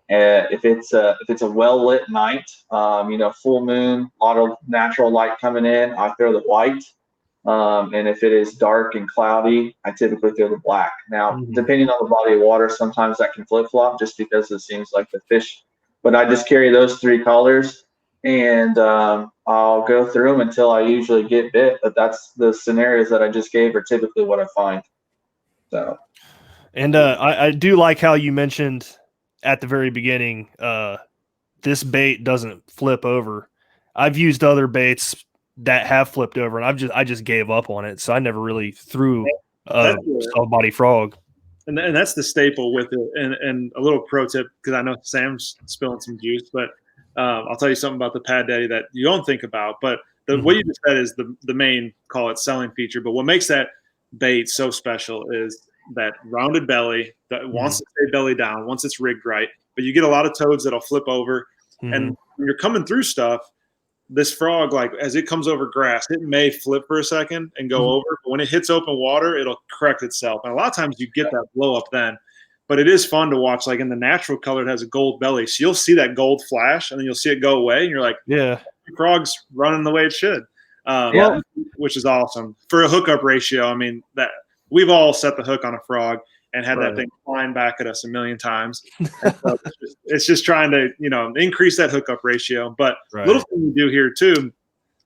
If it's a well lit night, full moon, a lot of natural light coming in, I throw the white. And if it is dark and cloudy, I typically throw the black. Now, depending on the body of water, sometimes that can flip flop just because it seems like the fish. But I just carry those 3 colors, and I'll go through them until I usually get bit. But that's the scenarios that I just gave are typically what I find. So, and I do like how you mentioned at the very beginning, this bait doesn't flip over. I've used other baits that have flipped over, and I just gave up on it. So I never really threw a soft body frog. And that's the staple with it. And a little pro tip, because I know Sam's spilling some juice, but I'll tell you something about the Pad Daddy that you don't think about. But what you just said is the main, call it, selling feature. But what makes that bait so special is that rounded belly that wants to stay belly down once it's rigged right. But you get a lot of toads that'll flip over. And when you're coming through stuff, this frog, like as it comes over grass, it may flip for a second and go over. But when it hits open water, it'll correct itself. And a lot of times you get that blow up then. But it is fun to watch. Like in the natural color, it has a gold belly. So you'll see that gold flash, and then you'll see it go away. And you're like, yeah, the frog's running the way it should, which is awesome. For a hookup ratio, I mean, that we've all set the hook on a frog and had that thing flying back at us a million times. So it's just trying to, increase that hookup ratio. But little thing we do here too,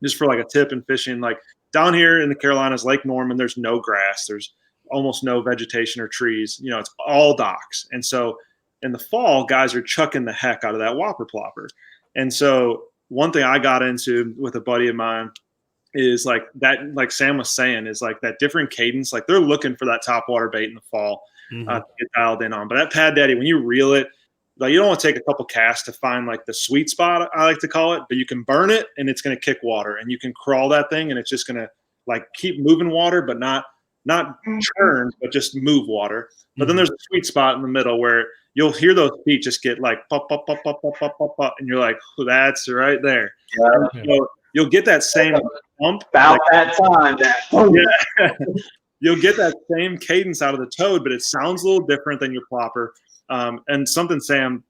just for like a tip in fishing, like down here in the Carolinas, Lake Norman, there's no grass. There's almost no vegetation or trees. It's all docks. And so in the fall, guys are chucking the heck out of that whopper plopper. And so one thing I got into with a buddy of mine is like that, like Sam was saying, is like that different cadence. Like they're looking for that topwater bait in the fall to get dialed in on. But that Pad Daddy, when you reel it, like you don't want to take a couple casts to find like the sweet spot, I like to call it, but you can burn it and it's going to kick water, and you can crawl that thing and it's just going to like keep moving water, but not churn, but just move water. But then there's a sweet spot in the middle where you'll hear those feet just get like pop, pop, pop, pop, pop, pop, pop, pop, and you're like, oh, that's right there. Yeah. So you'll get that same bump. About that time. You'll get that same cadence out of the toad, but it sounds a little different than your plopper. And something Sam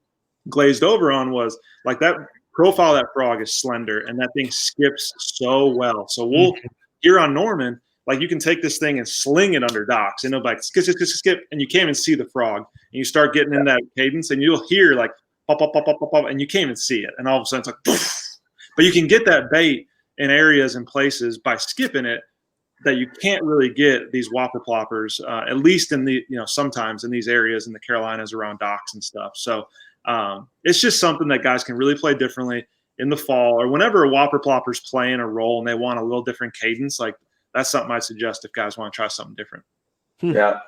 glazed over on was like that profile of that frog is slender, and that thing skips so well. So we'll here on Norman, like you can take this thing and sling it under docks, and it'll be like skip, skip, skip, skip, and you can't even see the frog. And you start getting in that cadence, and you'll hear like pop, pop, pop, pop, pop, pop, and you can't even see it. And all of a sudden it's like, poof. But you can get that bait in areas and places by skipping it that you can't really get these whopper ploppers, at least in the, sometimes in these areas in the Carolinas around docks and stuff. So it's just something that guys can really play differently in the fall, or whenever a whopper plopper's playing a role and they want a little different cadence. Like that's something I'd suggest if guys want to try something different. Yeah.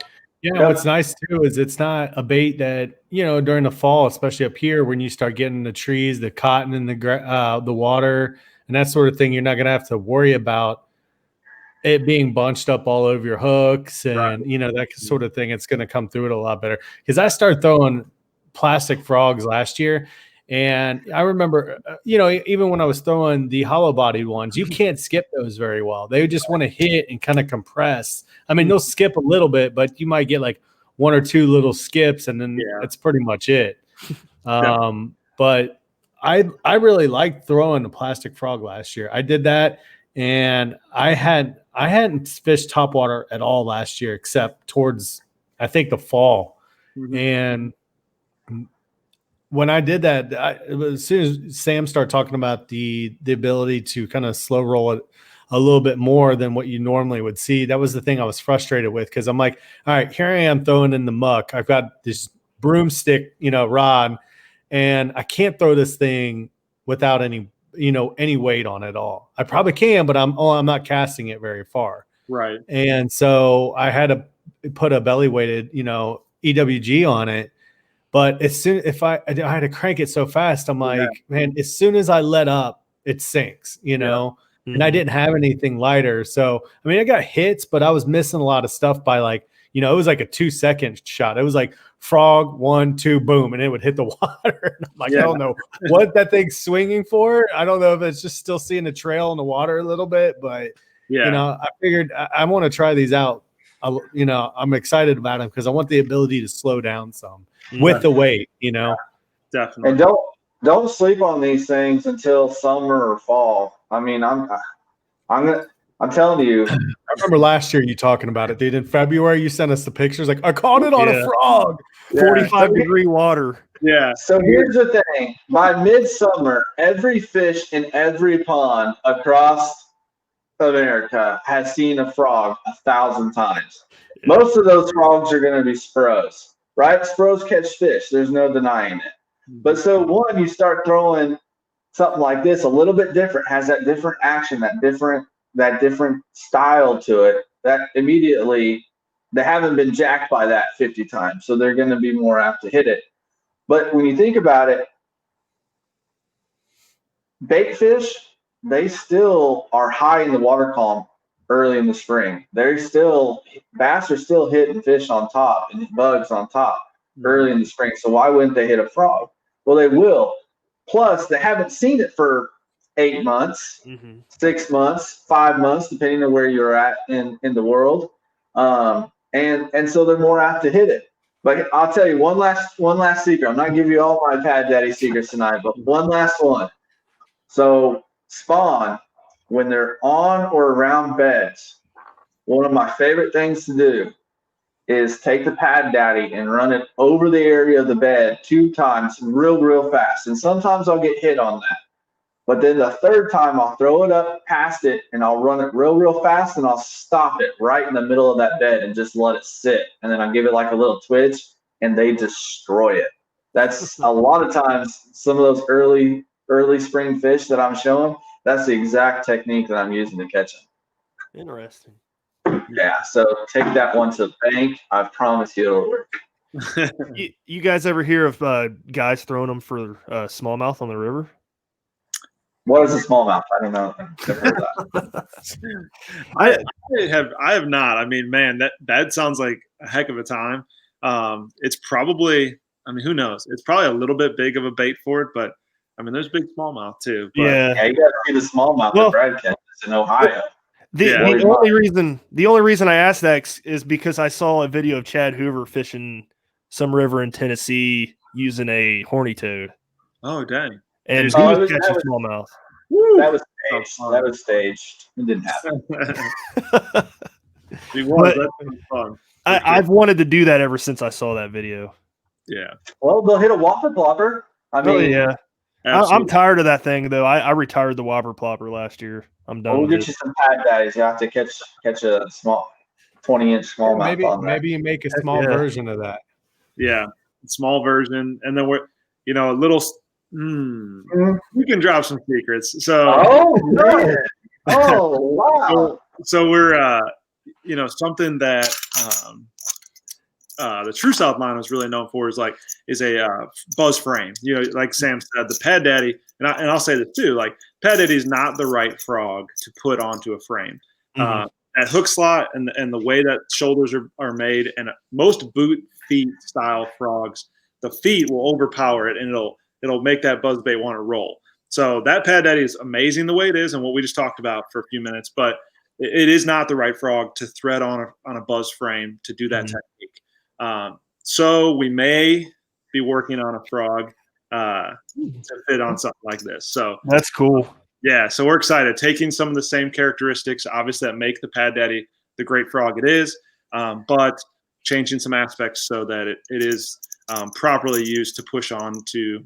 What's nice too is it's not a bait that, during the fall, especially up here, when you start getting the trees, the cotton, and the water and that sort of thing, you're not going to have to worry about it being bunched up all over your hooks and Right. that sort of thing, it's going to come through it a lot better. Because I started throwing plastic frogs last year, and I remember, even when I was throwing the hollow bodied ones, you can't skip those very well. They just want to hit and kind of compress. I mean, they'll skip a little bit, but you might get like one or two little skips, and then that's pretty much it. But I really liked throwing the plastic frog last year. I did that, and I hadn't fished topwater at all last year except towards, I think, the fall. And when I did that, as soon as Sam started talking about the ability to kind of slow roll it a little bit more than what you normally would see, that was the thing I was frustrated with, because I'm like, all right, here I am throwing in the muck. I've got this broomstick, rod, and I can't throw this thing without any weight on it at all. I probably can, but I'm not casting it very far. Right. And so I had to put a belly weighted, EWG on it. But as soon I had to crank it so fast, I'm like, man, as soon as I let up, it sinks, and I didn't have anything lighter. So, I mean, I got hits, but I was missing a lot of stuff by like, it was like a 2-second shot. It was like frog, 1, 2, boom, and it would hit the water. And I'm like, I don't know what that thing's swinging for. I don't know if it's just still seeing the trail in the water a little bit, but I figured I want to try these out. I'm excited about them because I want the ability to slow down some with the weight, Definitely. And don't sleep on these things until summer or fall. I mean, I'm telling you. I remember last year you talking about it, dude. In February, you sent us the pictures. Like, I caught it on a frog, 45-degree water. Yeah. So here's the thing: by midsummer, every fish in every pond across America has seen a frog 1,000 times. Most of those frogs are going to be spros, right? Spros catch fish. There's no denying it. But so you start throwing something like this, a little bit different, has that different action, that different style to it, that immediately they haven't been jacked by that 50 times. So they're going to be more apt to hit it. But when you think about it, bait fish, they still are high in the water column early in the spring. Bass are still hitting fish on top and bugs on top early in the spring. So why wouldn't they hit a frog? Well, they will. Plus, they haven't seen it for 8 months, 6 months, 5 months, depending on where you're at in the world. And so they're more apt to hit it. But I'll tell you one last secret. I'm not giving you all my Pad Daddy secrets tonight, but one last one. So spawn, when they're on or around beds, one of my favorite things to do is take the Pad Daddy and run it over the area of the bed 2 times real fast. And sometimes I'll get hit on that. But then the third time I'll throw it up past it and I'll run it real fast and I'll stop it right in the middle of that bed and just let it sit. And then I'll give it like a little twitch and they destroy it. That's a lot of times some of those early spring fish that I'm showing, that's the exact technique that I'm using to catch them. Interesting. Yeah, so take that one to the bank. I promise you it'll work. You guys ever hear of guys throwing them for smallmouth on the river? What is a smallmouth? I don't know. Never heard that. I have not. I mean, man, that sounds like a heck of a time. It's probably, I mean, who knows? It's probably a little bit big of a bait for it, but I mean, there's big smallmouth too. But, yeah, you got to see the smallmouth that Brad catches in Ohio. The only reason I asked that is because I saw a video of Chad Hoover fishing some river in Tennessee using a horny toad. Oh, dang. And he was catching smallmouth. That was staged. That was staged. It didn't happen. That's fun. I've wanted to do that ever since I saw that video. Yeah. Well, they'll hit a whopper plopper. I mean, yeah. I'm tired of that thing, though. I retired the whopper plopper last year. I'm done. We'll get you some Pad Daddies. You have to catch a small 20-inch smallmouth on that. Maybe you make a small version of that. Yeah, small version, and then we're a little. We can drop some secrets. So. Oh man! Oh wow! So we're something that the True South line is really known for is a buzz frame. Like Sam said, the Pad Daddy, and I'll say this too. Like Pad Daddy is not the right frog to put onto a frame. that hook slot and the way that shoulders are made, and most boot feet style frogs, the feet will overpower it, and it'll make that buzzbait want to roll. So that Pad Daddy is amazing the way it is, and what we just talked about for a few minutes, but it is not the right frog to thread on a buzz frame to do that technique. So we may be working on a frog to fit on something like this. So that's cool. Yeah, so we're excited. Taking some of the same characteristics, obviously, that make the Pad Daddy the great frog it is, but changing some aspects so that it is properly used to push on to,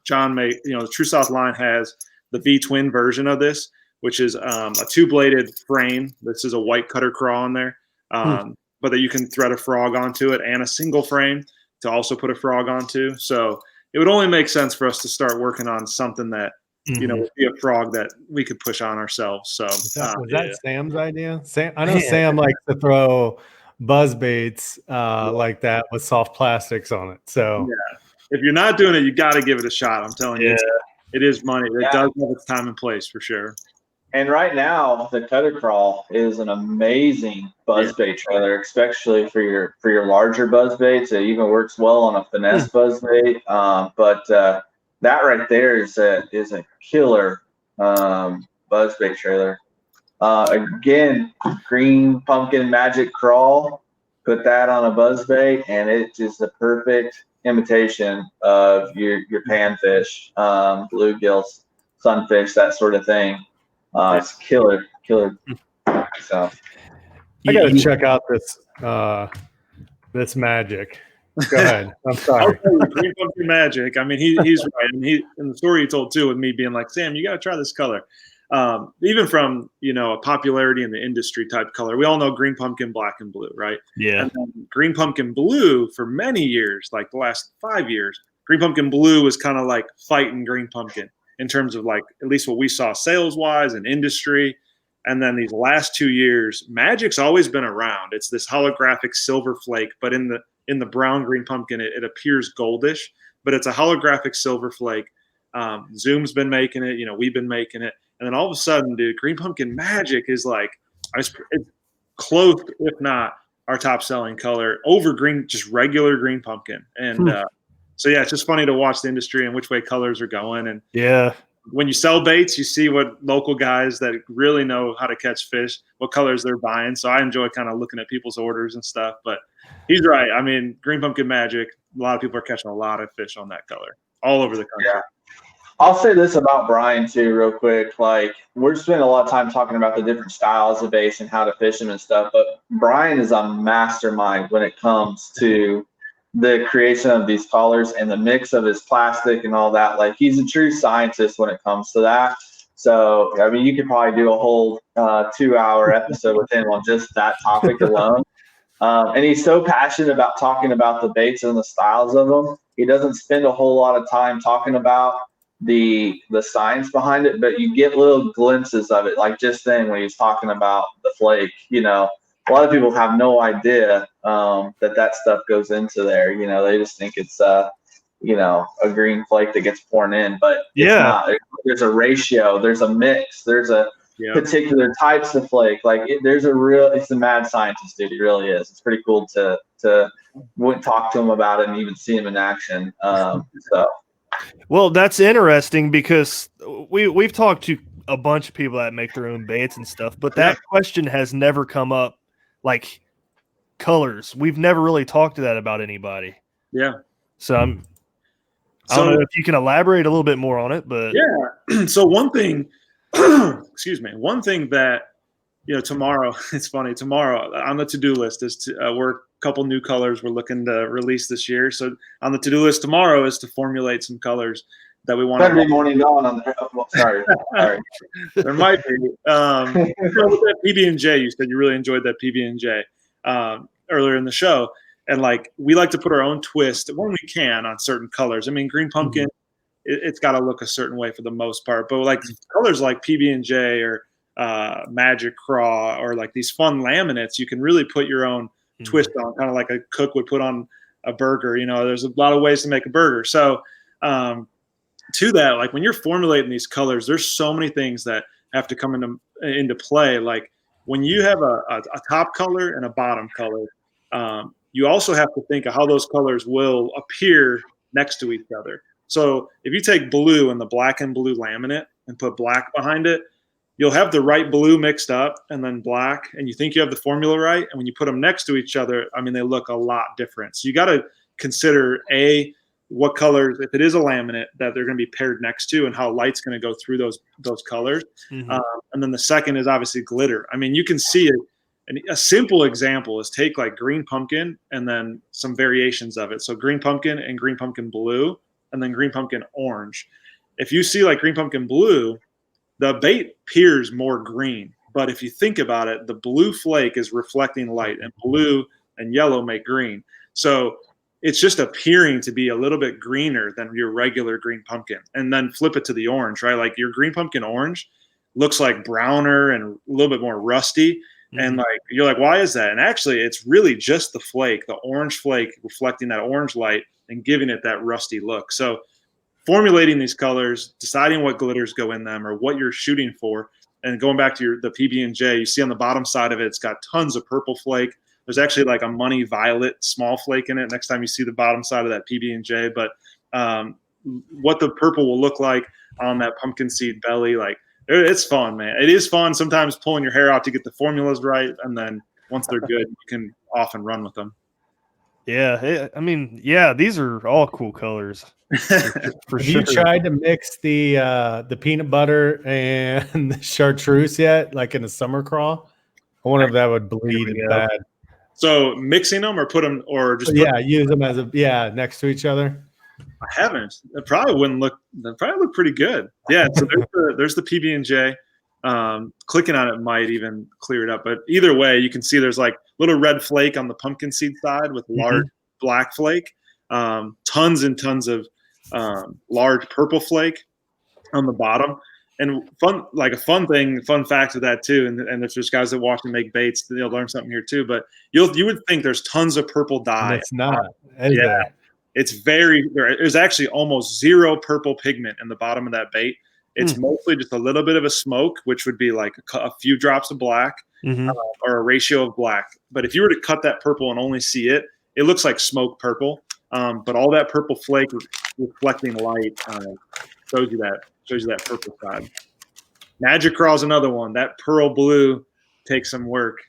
John may, the True South line has the V-twin version of this, which is a two-bladed frame. This is a white cutter craw on there, but that you can thread a frog onto it, and a single frame to also put a frog onto. So it would only make sense for us to start working on something that, would be a frog that we could push on ourselves. So was that Sam's idea? I know Sam likes to throw buzz baits like that with soft plastics on it. So if you're not doing it, you got to give it a shot. I'm telling you, it is money. It does have its time and place for sure. And right now, the cutter crawl is an amazing buzzbait trailer, especially for your larger buzzbaits. It even works well on a finesse buzzbait. But that right there is a killer buzzbait trailer. Again, green pumpkin magic crawl. Put that on a buzzbait, and it is the perfect imitation of your panfish, bluegills, sunfish, that sort of thing. It's killer. So I got to check out this magic. Go ahead. I'm sorry. Green pumpkin magic. I mean, he's right. And in the story he told too, with me being like, Sam, you got to try this color. Even from, a popularity in the industry type color. We all know green pumpkin, black and blue, right? Yeah. And then green pumpkin blue for many years, like the last 5 years, green pumpkin blue was kind of like fighting green pumpkin in terms of like, at least what we saw sales wise and industry. And then these last 2 years, magic's always been around. It's this holographic silver flake, but in the brown green pumpkin, it appears goldish, but it's a holographic silver flake. Zoom's been making it, we've been making it. And then all of a sudden, dude, green pumpkin magic is like, it's close, if not our top selling color over green, just regular green pumpkin. And so, yeah, it's just funny to watch the industry and which way colors are going. And when you sell baits, you see what local guys that really know how to catch fish, what colors they're buying. So I enjoy kind of looking at people's orders and stuff. But he's right. I mean, green pumpkin magic, a lot of people are catching a lot of fish on that color all over the country. Yeah. I'll say this about Brian too, real quick. Like, we're spending a lot of time talking about the different styles of baits and how to fish them and stuff. But Brian is a mastermind when it comes to the creation of these colors and the mix of his plastic and all that. Like, he's a true scientist when it comes to that. So, I mean, you could probably do a whole 2-hour episode with him on just that topic alone. And he's so passionate about talking about the baits and the styles of them. He doesn't spend a whole lot of time talking about the science behind it, but you get little glimpses of it. Like just then when he's talking about the flake, a lot of people have no idea that stuff goes into there. They just think it's a green flake that gets poured in, but it's not. There's a ratio, there's a mix, there's a particular types of flake. Like it's a mad scientist, dude. He really is. It's pretty cool to talk to him about it and even see him in action. Well, that's interesting because we've talked to a bunch of people that make their own baits and stuff, but that question has never come up, like colors. We've never really talked to that about anybody. Yeah. So I don't know if you can elaborate a little bit more on it, but So one thing, one thing that, tomorrow, it's funny, tomorrow on the to-do list is we're a couple new colors we're looking to release this year. So on the to-do list tomorrow is to formulate some colors that we want. Saturday morning dawn on the. Oh, sorry. There might be. With that PB&J, you said you really enjoyed that PB&J earlier in the show, and like we like to put our own twist when we can on certain colors. I mean, green pumpkin, it's got to look a certain way for the most part, but like colors like PB&J or magic craw or like these fun laminates, you can really put your own twist on, kind of like a cook would put on a burger. There's a lot of ways to make a burger. So to that, like when you're formulating these colors, there's so many things that have to come into play. Like when you have a top color and a bottom color, you also have to think of how those colors will appear next to each other. So if you take blue and the black and blue laminate and put black behind it, you'll have the right blue mixed up and then black, and you think you have the formula right. And when you put them next to each other, I mean, they look a lot different. So you got to consider what colors, if it is a laminate, that they're going to be paired next to, and how light's going to go through those colors. Mm-hmm. And then the second is obviously glitter. I mean, you can see it. And a simple example is take like green pumpkin and then some variations of it. So green pumpkin and green pumpkin blue, and then green pumpkin orange. If you see like green pumpkin blue, the bait appears more green. But if you think about it, the blue flake is reflecting light, and blue and yellow make green. So it's just appearing to be a little bit greener than your regular green pumpkin. And then flip it to the orange, right? Like your green pumpkin orange looks like browner and a little bit more rusty. And like, you're like, why is that? And actually, it's really just the flake, the orange flake reflecting that orange light and giving it that rusty look. So formulating these colors, deciding what glitters go in them or what you're shooting for, and going back to the PB&J, you see on the bottom side of it, it's got tons of purple flake. There's actually like a money violet small flake in it next time you see the bottom side of that PB&J. But what the purple will look like on that pumpkin seed belly, like, it's fun, man. It is fun sometimes pulling your hair out to get the formulas right. And then once they're good, you can often run with them. Yeah. I mean, yeah, these are all cool colors. For Have sure. you tried to mix the peanut butter and the chartreuse yet, like in a summer crawl? I wonder if that would bleed bad. So mixing them or put them or just use them as next to each other. I haven't. It probably wouldn't look. That probably look pretty good. Yeah. So there's the PB&J. Clicking on it might even clear it up. But either way, you can see there's like little red flake on the pumpkin seed side with large black flake. Tons and tons of large purple flake on the bottom. And fun fact of that too. And if there's guys that watch and make baits, they'll learn something here too. But you would think there's tons of purple dye. It's not. There's actually almost zero purple pigment in the bottom of that bait. It's mostly just a little bit of a smoke, which would be like a few drops of black or a ratio of black. But if you were to cut that purple and only see it, it looks like smoke purple. But all that purple flake reflecting light shows you that purple side. Magic Crawl is another one. That pearl blue takes some work.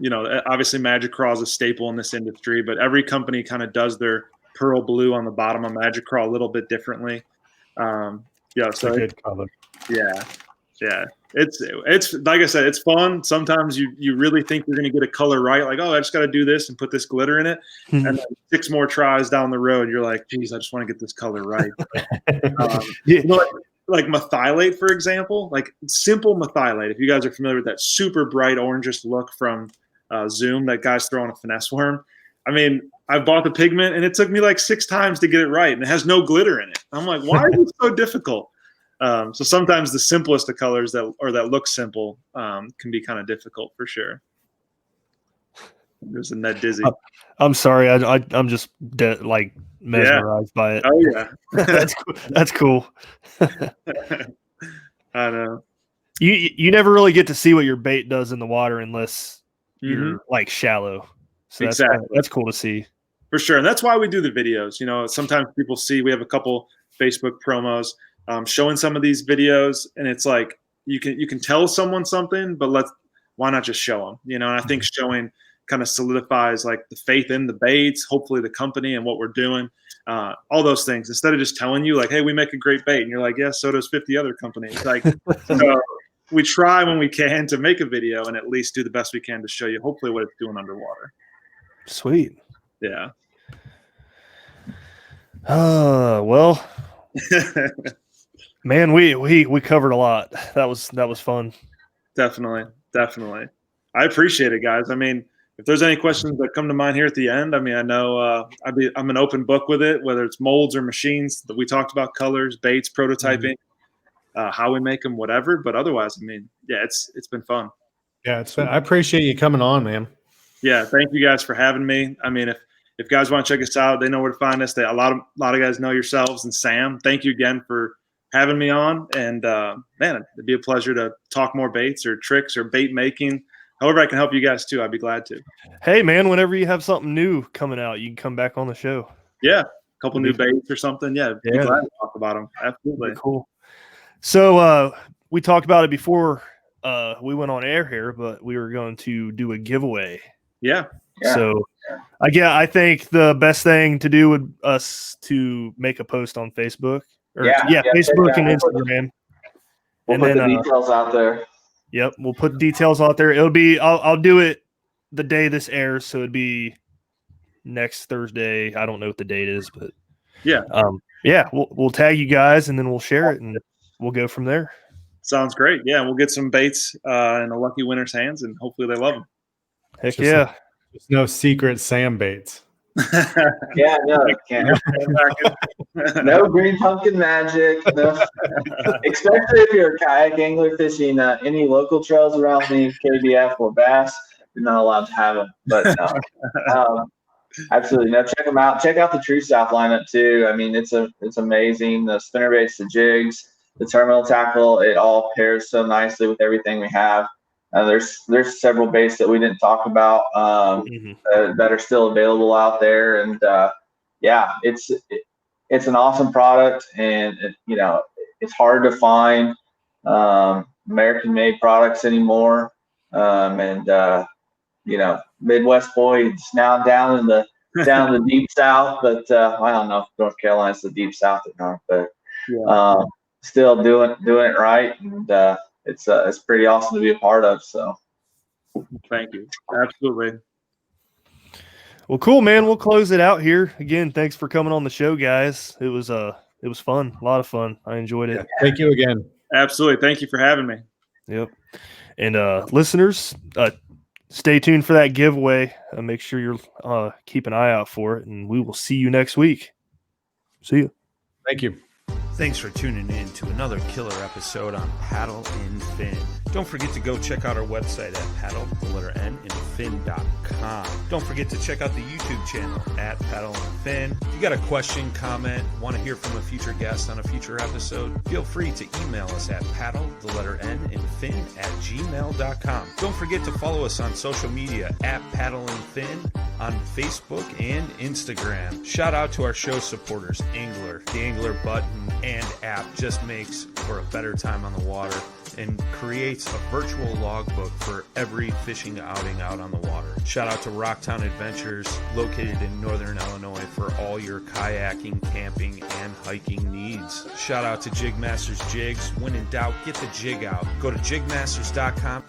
Obviously Magic Crawl is a staple in this industry, but every company kind of does their pearl blue on the bottom of Magic Crawl a little bit differently. It's a good color. Yeah. It's like I said, it's fun. Sometimes you really think you're going to get a color right. Like, oh, I just got to do this and put this glitter in it. And then 6 more tries down the road, you're like, geez, I just want to get this color right. Like methylate, for example, like simple methylate. If you guys are familiar with that super bright orangish look from Zoom, that guy's throwing a finesse worm. I mean, I bought the pigment and it took me like 6 times to get it right, and it has no glitter in it. I'm like, why is it so difficult? So sometimes the simplest of colors that look simple can be kind of difficult for sure. There's a Ned Dizzy. I'm sorry, I'm just mesmerized by it. Oh yeah, that's cool. I know. You never really get to see what your bait does in the water unless you're like shallow. So that's cool to see. For sure. And that's why we do the videos. Sometimes people see, we have a couple Facebook promos showing some of these videos, and it's like, you can tell someone something, but why not just show them? And I think showing kind of solidifies like the faith in the baits, hopefully the company and what we're doing, all those things, instead of just telling you like, hey, we make a great bait. And you're like, yeah, so does 50 other companies. Like, so we try when we can to make a video and at least do the best we can to show you hopefully what it's doing underwater. Sweet. Yeah. Well, man, we covered a lot. That was fun. Definitely. I appreciate it, guys. I mean, if there's any questions that come to mind here at the end, I mean, I know I'm an open book with it, whether it's molds or machines that we talked about, colors, baits, prototyping, how we make them, whatever. But otherwise, I mean, yeah, it's been fun. Yeah, I appreciate you coming on, man. Yeah, thank you guys for having me. I mean, if guys want to check us out, they know where to find us. A lot of guys know yourselves and Sam. Thank you again for having me on. And man, it'd be a pleasure to talk more baits or tricks or bait making. However I can help you guys too, I'd be glad to. Hey, man, whenever you have something new coming out, you can come back on the show. Yeah, a couple new baits or something. Yeah, be glad to talk about them. Absolutely. Cool. So we talked about it before we went on air here, but we were going to do a giveaway. Yeah. So I think the best thing to do would us to make a post on Facebook. Facebook and Instagram. We'll put the details out there. Yep, we'll put details out there. It'll be I'll do it the day this airs, so it'd be next Thursday. I don't know what the date is, but we'll tag you guys and then we'll share it and we'll go from there. Sounds great. Yeah, we'll get some baits in a lucky winner's hands and hopefully they love them. Heck yeah. There's no secret Sam baits. Yeah, no, can't. No green pumpkin magic. No. Especially if you're a kayak angler fishing any local trails around the KBF or bass, you're not allowed to have them. But absolutely, no. Check them out. Check out the True South lineup too. I mean, it's amazing. The spinnerbaits, the jigs, the terminal tackle, it all pairs so nicely with everything we have. There's several baits that we didn't talk about that are still available out there, and it's an awesome product, and it's hard to find American-made products anymore, Midwest boys now down in the deep South, but I don't know if North Carolina's the deep South or not, but still doing it right, and it's pretty awesome to be a part of. So thank you. Absolutely. Well, cool, man. We'll close it out here. Again, thanks for coming on the show, guys. It was fun. A lot of fun. I enjoyed it. Yeah, thank you again. Absolutely. Thank you for having me. Yep. And listeners, stay tuned for that giveaway. Make sure you're keep an eye out for it, and we will see you next week. See you. Thank you. Thanks for tuning in to another killer episode on Paddle and Fin. Don't forget to go check out our website at paddle_and_fin.com. Don't forget to check out the YouTube channel at Paddle and Fin. If you got a question, comment, want to hear from a future guest on a future episode, feel free to email us at paddle_and_fin@gmail.com. Don't forget to follow us on social media at Paddle and Fin on Facebook and Instagram. Shout out to our show supporters, Angler. The Angler button and app just makes for a better time on the water and creates a virtual logbook for every fishing outing out on the water. Shout out to Rocktown Adventures, located in northern Illinois, for all your kayaking, camping, and hiking needs. Shout out to Jig Masters Jigs. When in doubt, get the jig out. Go to jigmasters.com